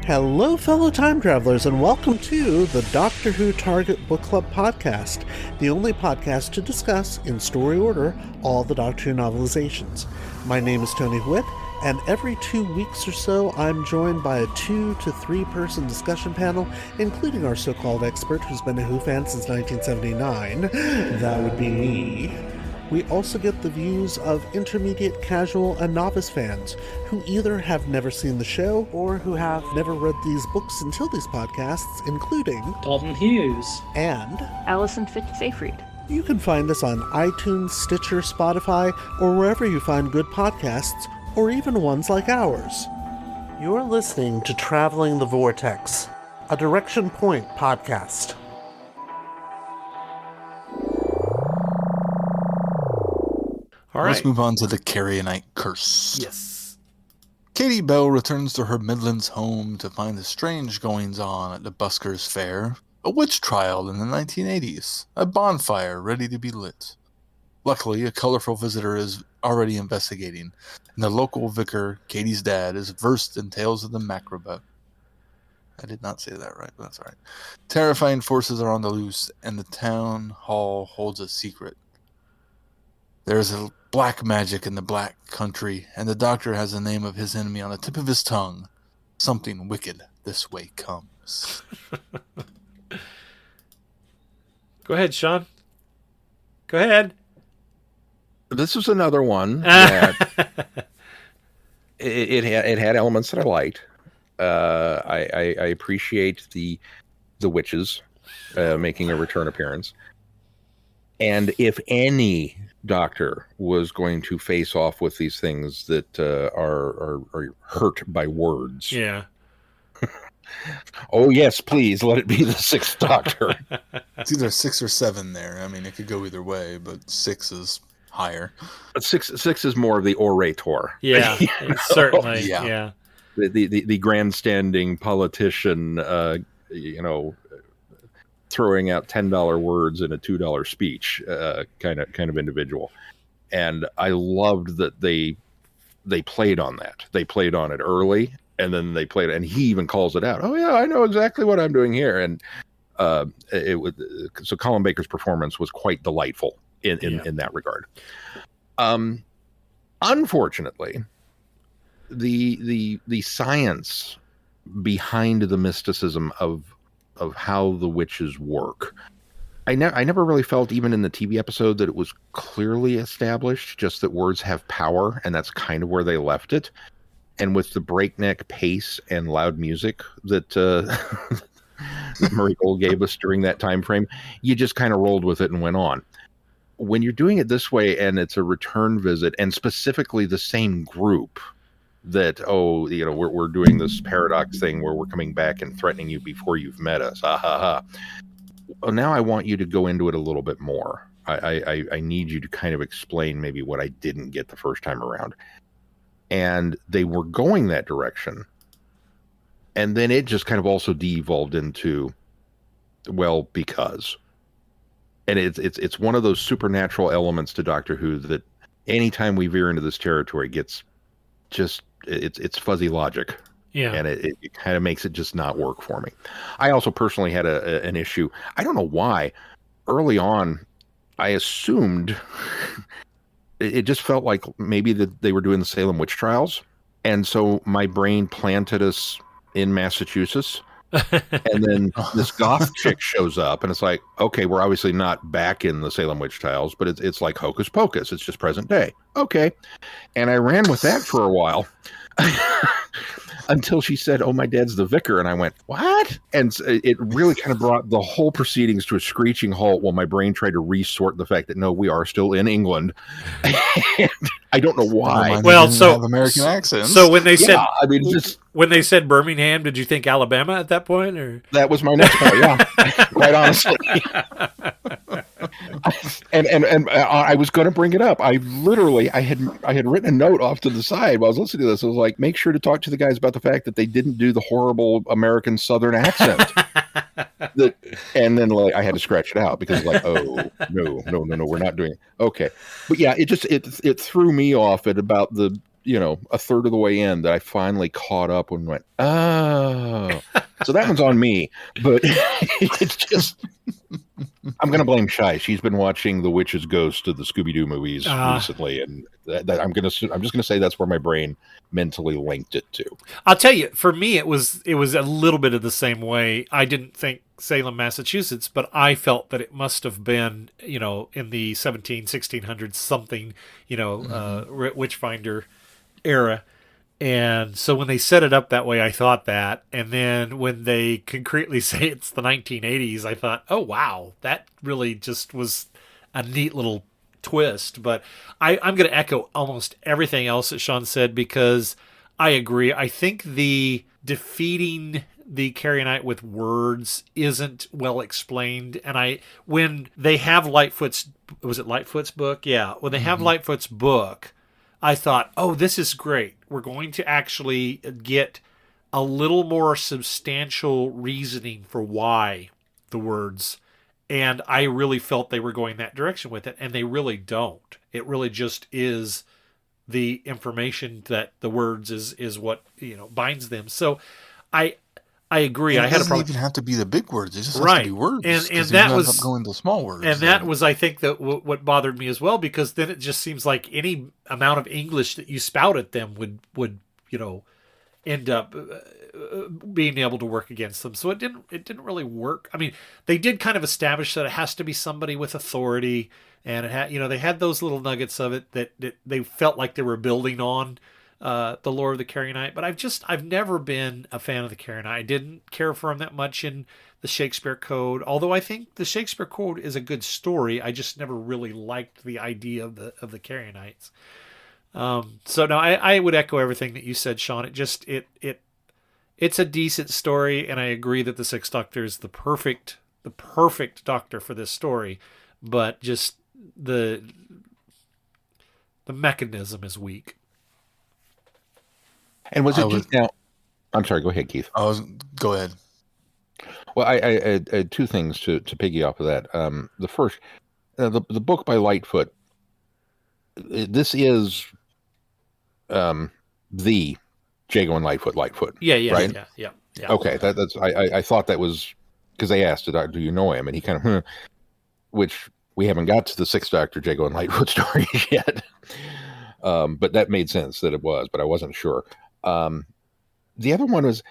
Hello, fellow time travelers, and welcome to the Doctor Who Target Book Club podcast, the only podcast to discuss, in story order, all the Doctor Who novelizations. My name is Tony Whitt, and every 2 weeks or so, I'm joined by a 2 to 3 person discussion panel, including our so-called expert who's been a Who fan since 1979. That would be me. We also get the views of intermediate, casual, and novice fans who either have never seen the show or who have never read these books until these podcasts, including Dalton Hughes and Allison Fitz-Seyfried. You can find us on iTunes, Stitcher, Spotify, or wherever you find good podcasts, or even ones like ours. You're listening to Traveling the Vortex, a Direction Point podcast. All right. Let's move on to the Carrionite Curse. Yes. Katie Bell returns to her Midlands home to find the strange goings-on at the Buskers Fair, a witch trial in the 1980s, a bonfire ready to be lit. Luckily, a colorful visitor is already investigating, and the local vicar, Katie's dad, is versed in tales of the macabre. I did not say that right, but that's all right. Terrifying forces are on the loose, and the town hall holds a secret. There is a black magic in the black country, and the doctor has the name of his enemy on the tip of his tongue. Something wicked this way comes. Go ahead, Sean. Go ahead. This was another one that it had elements that I liked. I appreciate the witches making a return appearance. And if any doctor was going to face off with these things that are hurt by words. Yeah. Oh, yes, please, let it be the sixth doctor. It's either 6 or 7 there. I mean, it could go either way, but 6 is higher. But six is more of the orator. Yeah, certainly. Yeah. The grandstanding politician, throwing out $10 words in a $2 speech, kind of individual. And I loved that they played on that. They played on it early, and then they played, and he even calls it out. Oh yeah, I know exactly what I'm doing here. And so Colin Baker's performance was quite delightful in that regard. Unfortunately, the science behind the mysticism of how the witches work, I never really felt, even in the TV episode, that it was clearly established, just that words have power, and that's kind of where they left it. And with the breakneck pace and loud music that Murray Gold gave us during that time frame, you just kind of rolled with it and went on. When you're doing it this way, and it's a return visit, and specifically the same group that, we're doing this paradox thing where we're coming back and threatening you before you've met us. Well, now I want you to go into it a little bit more. I need you to kind of explain maybe what I didn't get the first time around. And they were going that direction. And then it just kind of also de-evolved into, well, because. And it's one of those supernatural elements to Doctor Who that anytime we veer into this territory gets just, it's fuzzy logic. Yeah. And it kind of makes it just not work for me. I also personally had an issue. I don't know why. Early on, I assumed it just felt like maybe that they were doing the Salem witch trials. And so my brain planted us in Massachusetts. And then this goth chick shows up, and it's like, okay, we're obviously not back in the Salem witch trials, but it's like hocus pocus. It's just present day. Okay. And I ran with that for a while. Until she said, "Oh, my dad's the vicar," and I went, "What?" And it really kind of brought the whole proceedings to a screeching halt while my brain tried to resort the fact that no, we are still in England. I don't know why. Well, so have American accents. So when they said, when they said Birmingham, did you think Alabama at that point, or that was my next point? Yeah, quite honestly. And I was going to bring it up. I had written a note off to the side while I was listening to this. I was like, make sure to talk to the guys about the fact that they didn't do the horrible American Southern accent. And then I had to scratch it out because oh no, we're not doing it. Okay, but yeah, it threw me off at about the a third of the way in that I finally caught up and went, oh, so that one's on me. But it's just. I'm going to blame Shai. She's been watching The Witch's Ghost of the Scooby-Doo movies recently, and I'm just going to say that's where my brain mentally linked it to. I'll tell you, for me, it was a little bit of the same way. I didn't think Salem, Massachusetts, but I felt that it must have been, in the 1600s something, Witchfinder era. And so when they set it up that way, I thought that. And then when they concretely say it's the 1980s, I thought, oh, wow, that really just was a neat little twist. But I'm going to echo almost everything else that Sean said, because I agree. I think the defeating the Carrionite with words isn't well explained. And when they have Lightfoot's, was it Lightfoot's book? Yeah. When they have Lightfoot's book, I thought, oh, this is great. We're going to actually get a little more substantial reasoning for why the words. And I really felt they were going that direction with it, and they really don't. It really just is the information that the words is what binds them. So I agree. And I had a doesn't problem. even have to be the big words. It just has Right. to be words. And that that was up going to small words. And that was, I think, that what bothered me as well, because then it just seems like any amount of English that you spout at them would end up being able to work against them. So it didn't really work. I mean, they did kind of establish that it has to be somebody with authority, and it had, they had those little nuggets of it that they felt like they were building on the lore of the Carrionite. But I've never been a fan of the Carrionite. I didn't care for him that much in the Shakespeare Code, although I think the Shakespeare Code is a good story. I just never really liked the idea of the Carrionites. So no, I would echo everything that you said, Sean. It's a decent story, and I agree that the Sixth Doctor is the perfect Doctor for this story, but just the mechanism is weak. And was it just now? I'm sorry. Go ahead, Keith. Go ahead. Well, I had two things to piggy off of that. The first, the book by Lightfoot. This is the Jago and Lightfoot. Yeah, right? yeah. Okay, that's. I thought that was because they asked, "Do you know him?" And he kind of, which we haven't got to the Sixth Doctor Jago and Lightfoot story yet. But that made sense that it was, but I wasn't sure. The other one was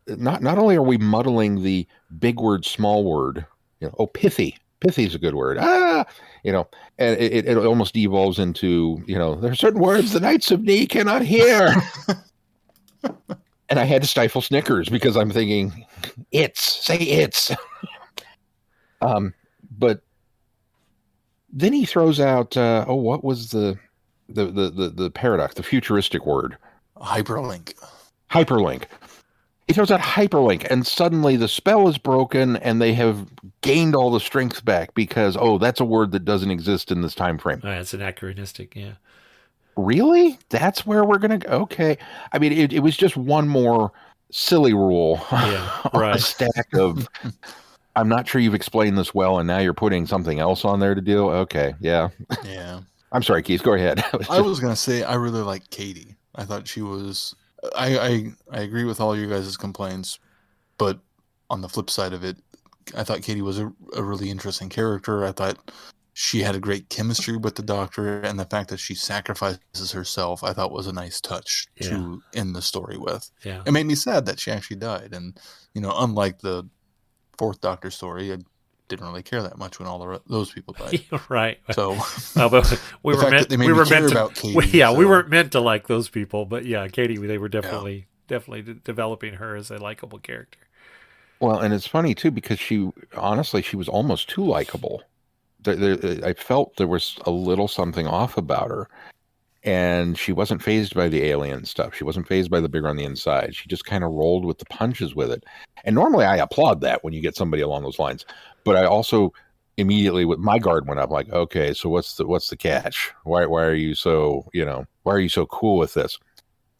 not only are we muddling the big word, small word, pithy. Pithy is a good word. And it almost devolves into, there are certain words the Knights of Ni cannot hear. And I had to stifle snickers because I'm thinking, say it's. But then he throws out, what was the paradox, the futuristic word? Hyperlink. He throws out hyperlink, and suddenly the spell is broken, and they have gained all the strength back because, that's a word that doesn't exist in this time frame. It's anachronistic, yeah. Really? That's where we're going to go? Okay. I mean, it was just one more silly rule. Yeah, right. A stack of, I'm not sure you've explained this well, and now you're putting something else on there to do? Okay, yeah. Yeah. I'm sorry, Keith, go ahead. I was going to say, I really like Katie. I thought she was... I agree with all you guys' complaints, but on the flip side of it, I thought Katie was a really interesting character. I thought she had a great chemistry with the Doctor, and the fact that she sacrifices herself, I thought was a nice touch to end the story with. Yeah. It made me sad that she actually died, and unlike the Fourth Doctor story, I didn't really care that much when all those people died. Right. So, but we were meant to. Katie, we weren't meant to like those people, but yeah, Katie, they were definitely developing her as a likable character. Well, and it's funny too because she was almost too likable. I felt there was a little something off about her, and she wasn't fazed by the alien stuff. She wasn't fazed by the bigger on the inside. She just kind of rolled with the punches with it. And normally I applaud that when you get somebody along those lines. But I also immediately, with my guard went up, like, okay, so what's the catch? Why are you so cool with this?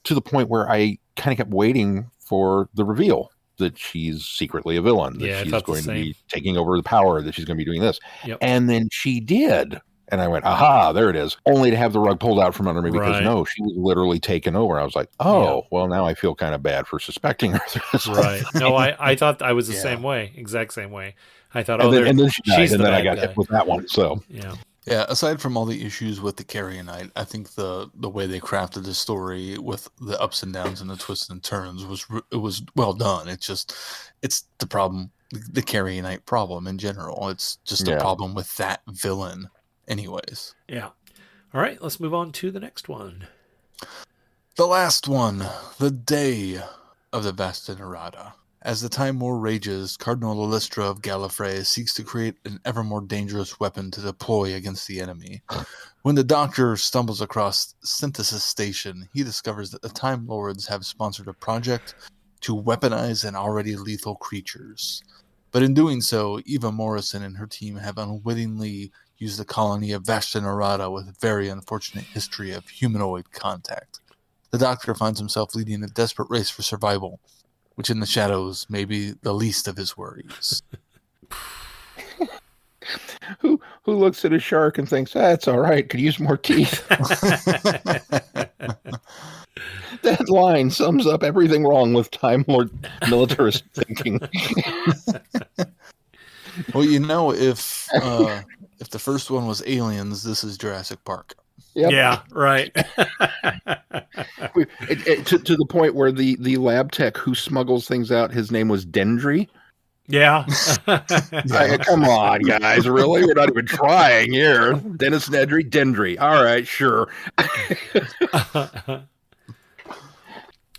To the point where I kind of kept waiting for the reveal that she's secretly a villain, that she's going to be taking over the power, that she's going to be doing this. Yep. And then she did. And I went, aha, there it is. Only to have the rug pulled out from under me because no, she was literally taken over. I was like, well, now I feel kind of bad for suspecting her. Right. No, I thought I was the same way, exact same way. I thought, and then she died, she's and the then I bad got guy. hit with that one. So Yeah, aside from all the issues with the Carrionite, I think the way they crafted the story with the ups and downs and the twists and turns was well done. It's the problem the Carrionite problem in general. It's just a problem with that villain anyways. Yeah. All right, let's move on to the next one. The last one, the day of the Vasta Narada. As the Time War rages, Cardinal Lystra of Gallifrey seeks to create an ever more dangerous weapon to deploy against the enemy. When the Doctor stumbles across Synthesis Station, he discovers that the Time Lords have sponsored a project to weaponize an already lethal creatures. But in doing so, Eva Morrison and her team have unwittingly used the colony of Vashta Narada with a very unfortunate history of humanoid contact. The Doctor finds himself leading a desperate race for survival, which in the shadows may be the least of his worries. Who looks at a shark and thinks, that's all right, could use more teeth. That line sums up everything wrong with Time Lord militarist thinking. Well, if the first one was Aliens, this is Jurassic Park. Yep. Yeah, right. To the point where the lab tech who smuggles things out, his name was Dendry. Yeah. Come on, guys. Really? We're not even trying here. Dennis Dendry. All right, sure.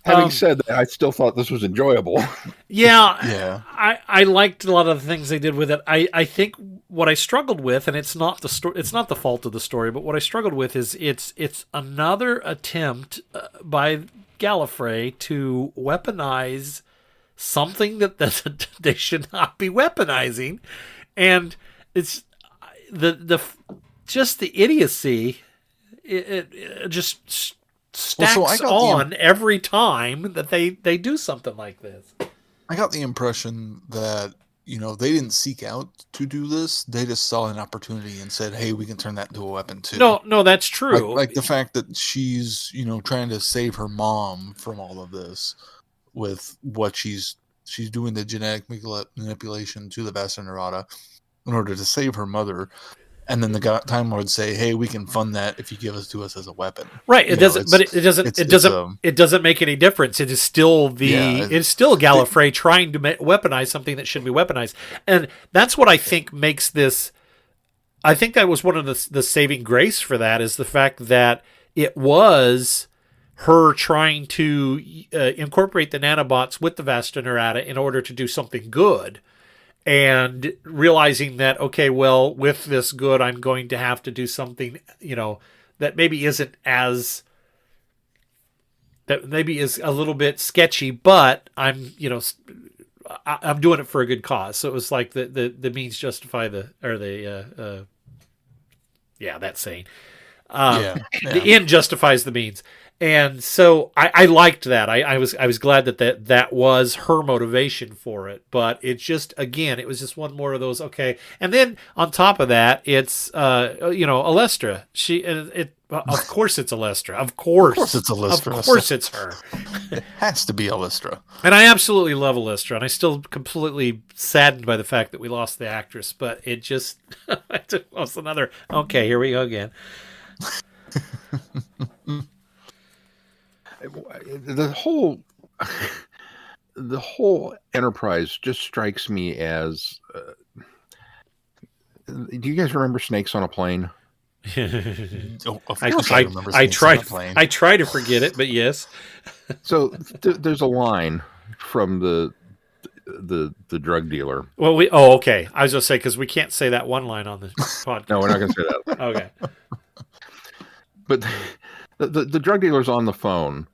Having said that, I still thought this was enjoyable. Yeah. I liked a lot of the things they did with it. I think what I struggled with, and it's not the fault of the story, but what I struggled with is it's another attempt by Gallifrey to weaponize something that they should not be weaponizing, and it's just the idiocy. It just stacks on every time that they do something like this. I got the impression that they didn't seek out to do this. They just saw an opportunity and said, "Hey, we can turn that into a weapon too." No, that's true. Like the fact that she's trying to save her mom from all of this with what she's doing the genetic manipulation to the Vasta Narada in order to save her mother. And then the Time Lords say, "Hey, we can fund that if you give us to us as a weapon." Right. It doesn't make any difference. It is still it's still Gallifrey trying to weaponize something that shouldn't be weaponized, and that's what I think makes this. I think that was one of the saving grace for that is the fact that it was her trying to incorporate the nanobots with the Vasta Narada in order to do something good. And realizing that, okay, well, with this good, I'm going to have to do something, that maybe is a little bit sketchy, but I'm doing it for a good cause. So it was like the means justify that saying. The end justifies the means. And so I liked that. I was glad that was her motivation for it. But it was just one more of those. Okay, and then on top of that, it's Alestra. Of course it's Alestra. Of course it's Alestra. Of course it's her. It has to be Alestra. And I absolutely love Alestra, and I'm still completely saddened by the fact that we lost the actress. But it just was another. Okay, here we go again. The whole enterprise just strikes me as do you guys remember Snakes on a Plane? I try to forget it, but yes. So there's a line from the drug dealer. Well, okay. I was going to say, because we can't say that one line on the podcast. No, we're not going to say that. Okay. But the drug dealer's on the phone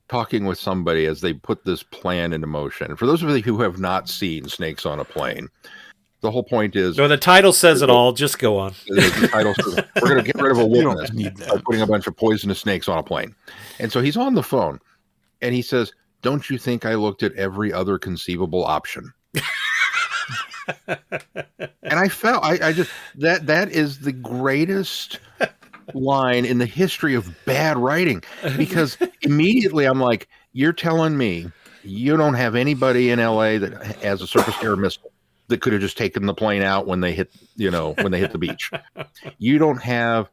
talking with somebody as they put this plan into motion. For those of you who have not seen Snakes on a Plane, the whole point is... No, the title says it all. Just go on. The title says, we're going to get rid of a wilderness by putting a bunch of poisonous snakes on a plane. And so he's on the phone, and he says, "Don't you think I looked at every other conceivable option?" And I felt... I just... That is the greatest... line in the history of bad writing, because immediately I'm like, you're telling me you don't have anybody in LA that has a surface air missile that could have just taken the plane out when they hit the beach. You don't have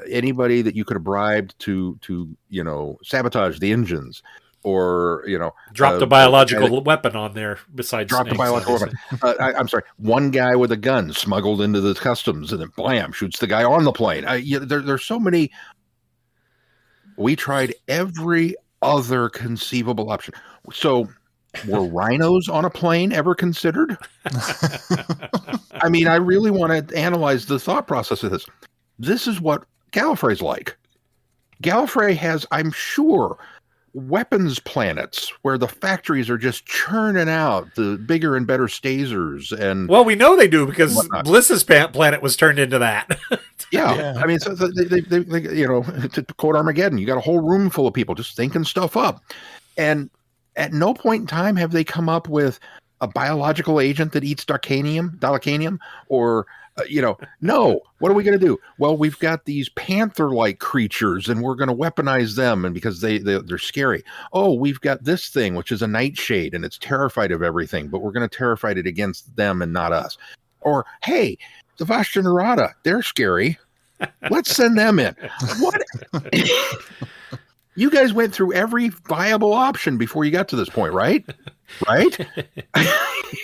anybody that you could have bribed to sabotage the engines. or dropped a biological weapon on there besides dropped a snakes, biological weapon. I'm sorry, one guy with a gun smuggled into the customs and then blam, shoots the guy on the plane. There's so many. We tried every other conceivable option. So were rhinos on a plane ever considered? I mean, I really want to analyze the thought process of this. This is what Gallifrey's like. Gallifrey has, I'm sure, weapons planets where the factories are just churning out the bigger and better stasers. And well, we know they do because whatnot. Bliss's planet was turned into that. Yeah. I mean, so they to quote Armageddon, you got a whole room full of people just thinking stuff up. And at no point in time have they come up with a biological agent that eats dolichanium, or no. What are we going to do? Well, we've got these panther-like creatures, and we're going to weaponize them, and because they're scary. Oh, we've got this thing, which is a nightshade, and it's terrified of everything, but we're going to terrified it against them and not us. Or, hey, the Vashta Nerada, they're scary. Let's send them in. What? You guys went through every viable option before you got to this point, right? Right?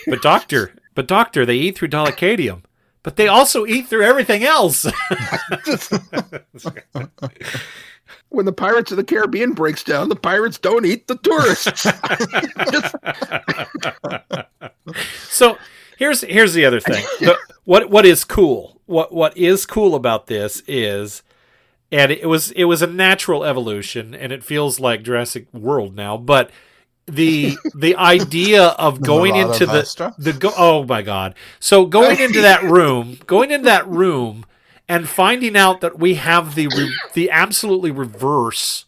But doctor, they eat through dolichanium. But they also eat through everything else. When the Pirates of the Caribbean breaks down, the pirates don't eat the tourists. So here's the other thing. What is cool? What is cool about this is, and it was a natural evolution, and it feels like Jurassic World now, but the idea of going into oh my god. So going into that room and finding out that we have the absolutely reverse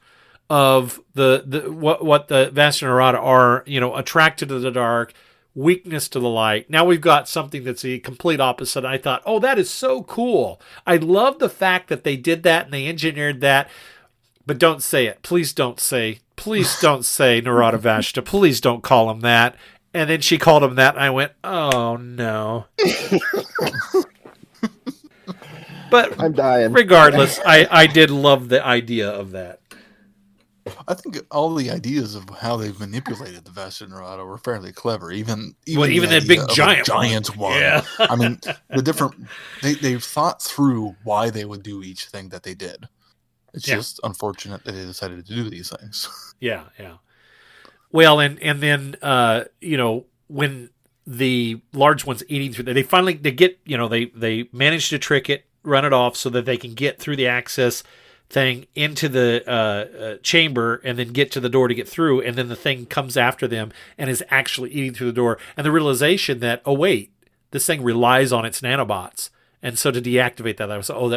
of what the Vashta Nerada are, attracted to the dark, weakness to the light. Now we've got something that's the complete opposite. I thought, oh, that is so cool. I love the fact that they did that and they engineered that. But don't say it. Please don't say Nerada Vashta. Please don't call him that. And then she called him that, and I went, oh, no. But I'm dying. Regardless, I did love the idea of that. I think all the ideas of how they've manipulated the Vashta Nerada were fairly clever. Even that big giant one. Yeah. I mean, they've thought through why they would do each thing that they did. It's just unfortunate that they decided to do these things. Yeah. Well, and then when the large one's eating through, they finally they manage to trick it, run it off so that they can get through the access thing into the chamber and then get to the door to get through, and then the thing comes after them and is actually eating through the door, and the realization that, oh wait, this thing relies on its nanobots. And so to deactivate that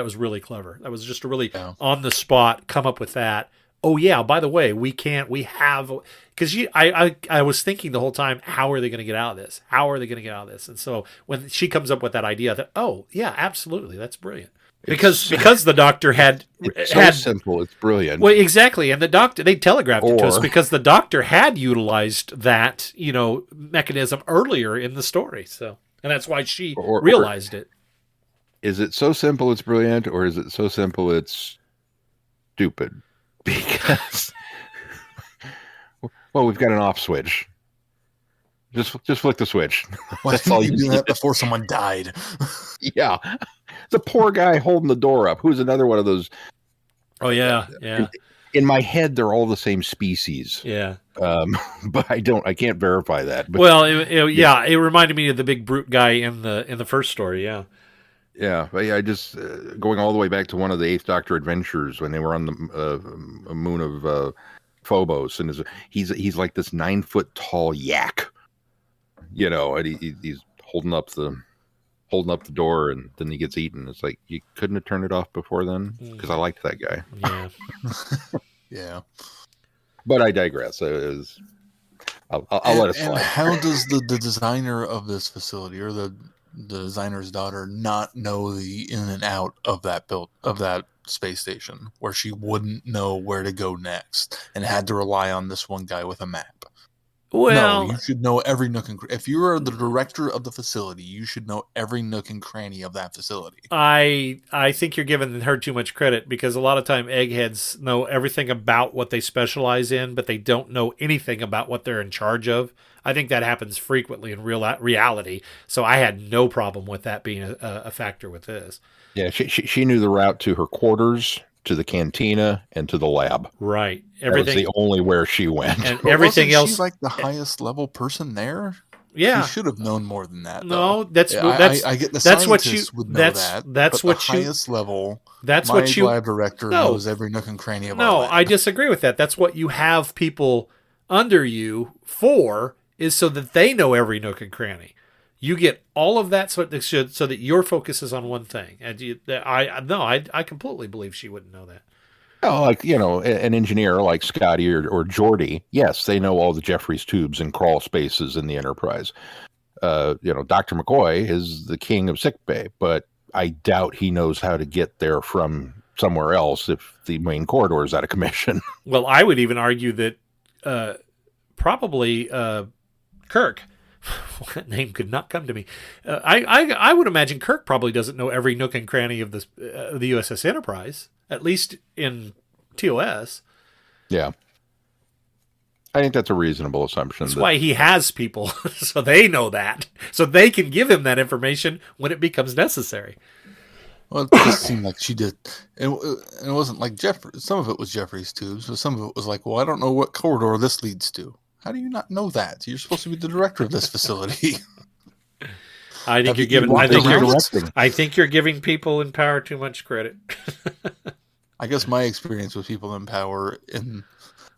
was really clever. That was just a really on the spot come up with that. Oh yeah, by the way, because I was thinking the whole time, how are they going to get out of this? How are they going to get out of this? And so when she comes up with that idea, I thought, oh yeah, absolutely, that's brilliant. Because the doctor had simple, it's brilliant. Well, exactly, and the doctor, they telegraphed it to us because the doctor had utilized that mechanism earlier in the story. So, and that's why she realized it. Is it so simple it's brilliant, or is it so simple it's stupid? Because, well, we've got an off switch. Just flick the switch. Why didn't you do that before someone died? Yeah. The poor guy holding the door up, who's another one of those. Oh, yeah. In my head, they're all the same species. Yeah. But I can't verify that. But, well, it reminded me of the big brute guy in the first story, yeah. Yeah, I just going all the way back to one of the Eighth Doctor adventures when they were on the moon of Phobos, and he's like this 9 foot tall yak, and he's holding up the door, and then he gets eaten. It's like, you couldn't have turned it off before then, because I liked that guy. Yeah, yeah. But I digress. I'll let it slide. And how does the designer of this facility, or the designer's daughter, not know the in and out of that space station, where she wouldn't know where to go next and had to rely on this one guy with a map? Well, no, you should know every nook and if you are the director of the facility, you should know every nook and cranny of that facility. I think you're giving her too much credit, because a lot of time eggheads know everything about what they specialize in, but they don't know anything about what they're in charge of. I think that happens frequently in reality. So I had no problem with that being a factor with this. Yeah, she knew the route to her quarters, to the cantina, and to the lab. Right. Everything. That was the only where she went. And everything else. She's like the highest level person there. Yeah. She should have known more than that. No, though. I get the that's what you would know that's what the highest level. That's my what you lab director knows every nook and cranny of our No, lab. I disagree with that. That's what you have people under you for, is so that they know every nook and cranny. You get all of that so that your focus is on one thing. And I completely believe she wouldn't know that. Oh, like, an engineer like Scotty or Geordie, yes, they know all the Jeffries tubes and crawl spaces in the Enterprise. Dr. McCoy is the king of sickbay, but I doubt he knows how to get there from somewhere else if the main corridor is out of commission. Well, I would even argue that probably Kirk. That name could not come to me. I would imagine Kirk probably doesn't know every nook and cranny of the USS Enterprise, at least in TOS. Yeah. I think that's a reasonable assumption. That's why he has people, so they know that. So they can give him that information when it becomes necessary. Well, it just seemed like she did. It wasn't like Jeffrey. Some of it was Jeffrey's tubes, but some of it was like, well, I don't know what corridor this leads to. How do you not know that? You're supposed to be the director of this facility. I think you're giving people in power too much credit. I guess my experience with people in power in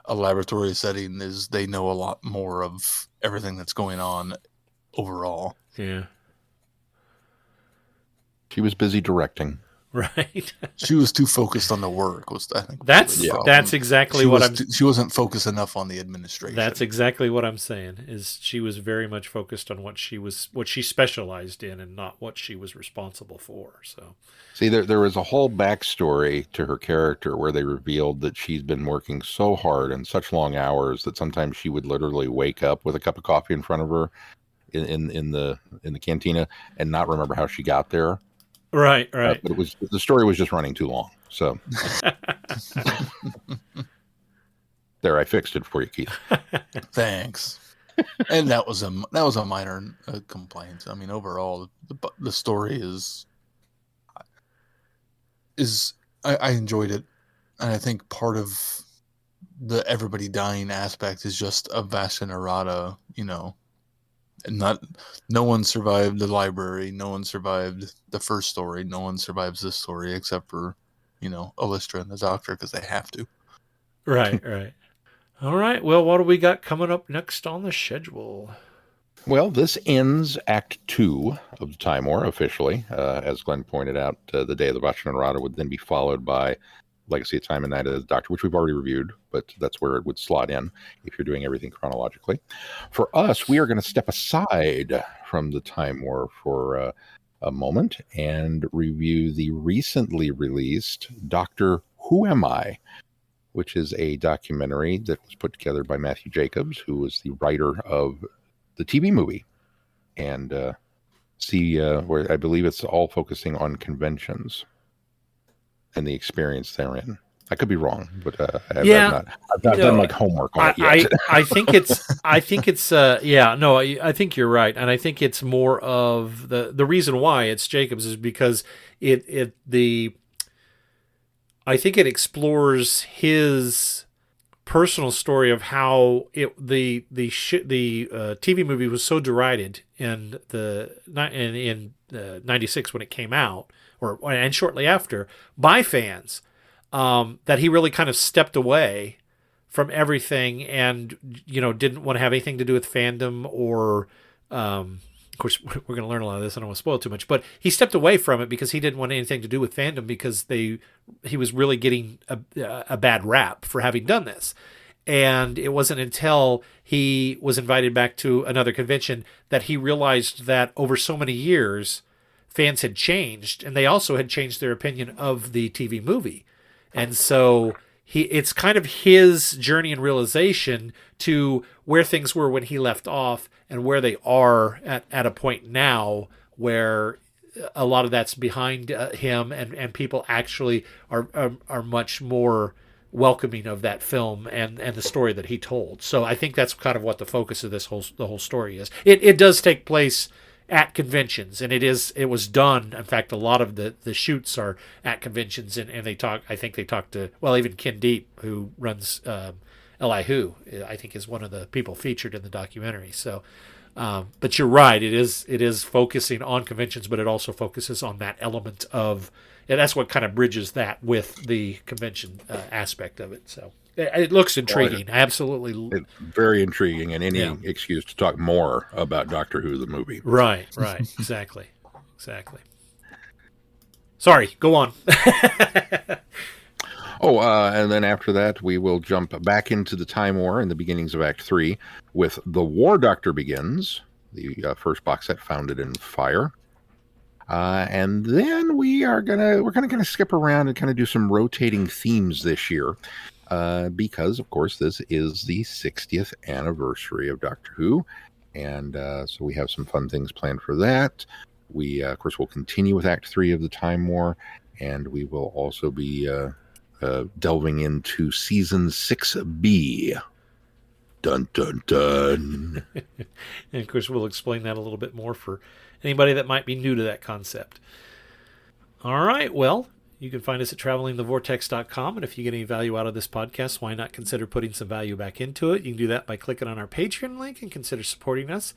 a laboratory setting is they know a lot more of everything that's going on overall. Yeah. She was busy directing. Right. She was too focused on the work. That's exactly what I'm. She wasn't focused enough on the administration. That's exactly what I'm saying. Is she was very much focused on what she specialized in, and not what she was responsible for. So, see, there was a whole backstory to her character where they revealed that she's been working so hard and such long hours that sometimes she would literally wake up with a cup of coffee in front of her in the cantina and not remember how she got there. Right. But the story was just running too long. So there, I fixed it for you, Keith. Thanks. And that was a minor complaint. I mean, overall, the story is I enjoyed it, and I think part of the everybody dying aspect is just a vast errata, no one survived the library. No one survived the first story. No one survives this story except for, Illustra and the Doctor, because they have to. Right. All right. Well, what do we got coming up next on the schedule? Well, this ends Act 2 of the Time War officially. As Glenn pointed out, the Day of the Vashta Nerada would then be followed by Legacy of Time and Night of the Doctor, which we've already reviewed, but that's where it would slot in if you're doing everything chronologically. For us, we are going to step aside from the Time War for a moment and review the recently released Doctor Who Am I?, which is a documentary that was put together by Matthew Jacobs, who was the writer of the TV movie, and where I believe it's all focusing on conventions and the experience therein. I could be wrong, but I've not done like homework on it yet. I think you're right, and I think it's more of the reason why it's Jacobs is because I think it explores his personal story of how the TV movie was so derided in 96 when it came out, and shortly after, by fans, that he really kind of stepped away from everything and didn't want to have anything to do with fandom or of course we're going to learn a lot of this. I don't want to spoil too much, but he stepped away from it because he didn't want anything to do with fandom because he was really getting a bad rap for having done this. And it wasn't until he was invited back to another convention that he realized that over so many years, fans had changed, and they also had changed their opinion of the TV movie. And so it's kind of his journey and realization to where things were when he left off and where they are at a point now where a lot of that's behind him, and people actually are much more welcoming of that film and the story that he told. So I think that's kind of what the focus of the whole story is. It does take place at conventions, and it was done. In fact, a lot of the shoots are at conventions, and I think they talk to, well, even Ken Deep, who runs Eli Who, I think is one of the people featured in the documentary. So but you're right, it is focusing on conventions, but it also focuses on that element of, and that's what kind of bridges that with the convention aspect of it. So it looks intriguing. Absolutely. It's very intriguing, and any excuse to talk more about Doctor Who, the movie. Right. Exactly. Sorry, go on. And then after that, we will jump back into the Time War and the beginnings of Act 3 with The War Doctor Begins, the first box set Founded in Fire. And then we're gonna skip around and kind of do some rotating themes this year, because of course this is the 60th anniversary of Doctor Who, and so we have some fun things planned for that. We of course will continue with Act 3 of the Time War, and we will also be delving into Season 6B. Dun dun dun. And of course we'll explain that a little bit more for anybody that might be new to that concept. All right, well, you can find us at travelingthevortex.com, and if you get any value out of this podcast, why not consider putting some value back into it? You can do that by clicking on our Patreon link and consider supporting us.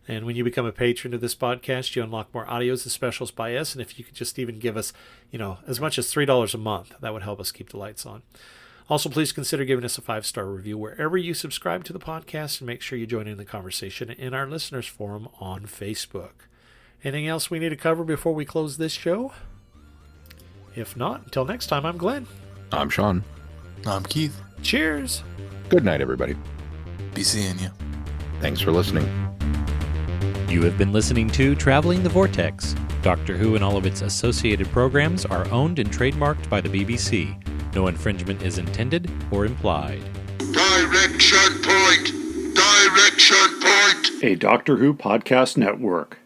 And when you become a patron of this podcast, you unlock more audios and specials by us. And if you could just even give us, as much as $3 a month, that would help us keep the lights on. Also, please consider giving us a 5-star review wherever you subscribe to the podcast, and make sure you join in the conversation in our listeners forum on Facebook. Anything else we need to cover before we close this show? If not, until next time, I'm Glenn. I'm Sean. I'm Keith. Cheers. Good night, everybody. Be seeing you. Thanks for listening. You have been listening to Traveling the Vortex. Doctor Who and all of its associated programs are owned and trademarked by the BBC. No infringement is intended or implied. Direction point! Direction point! A Doctor Who podcast network.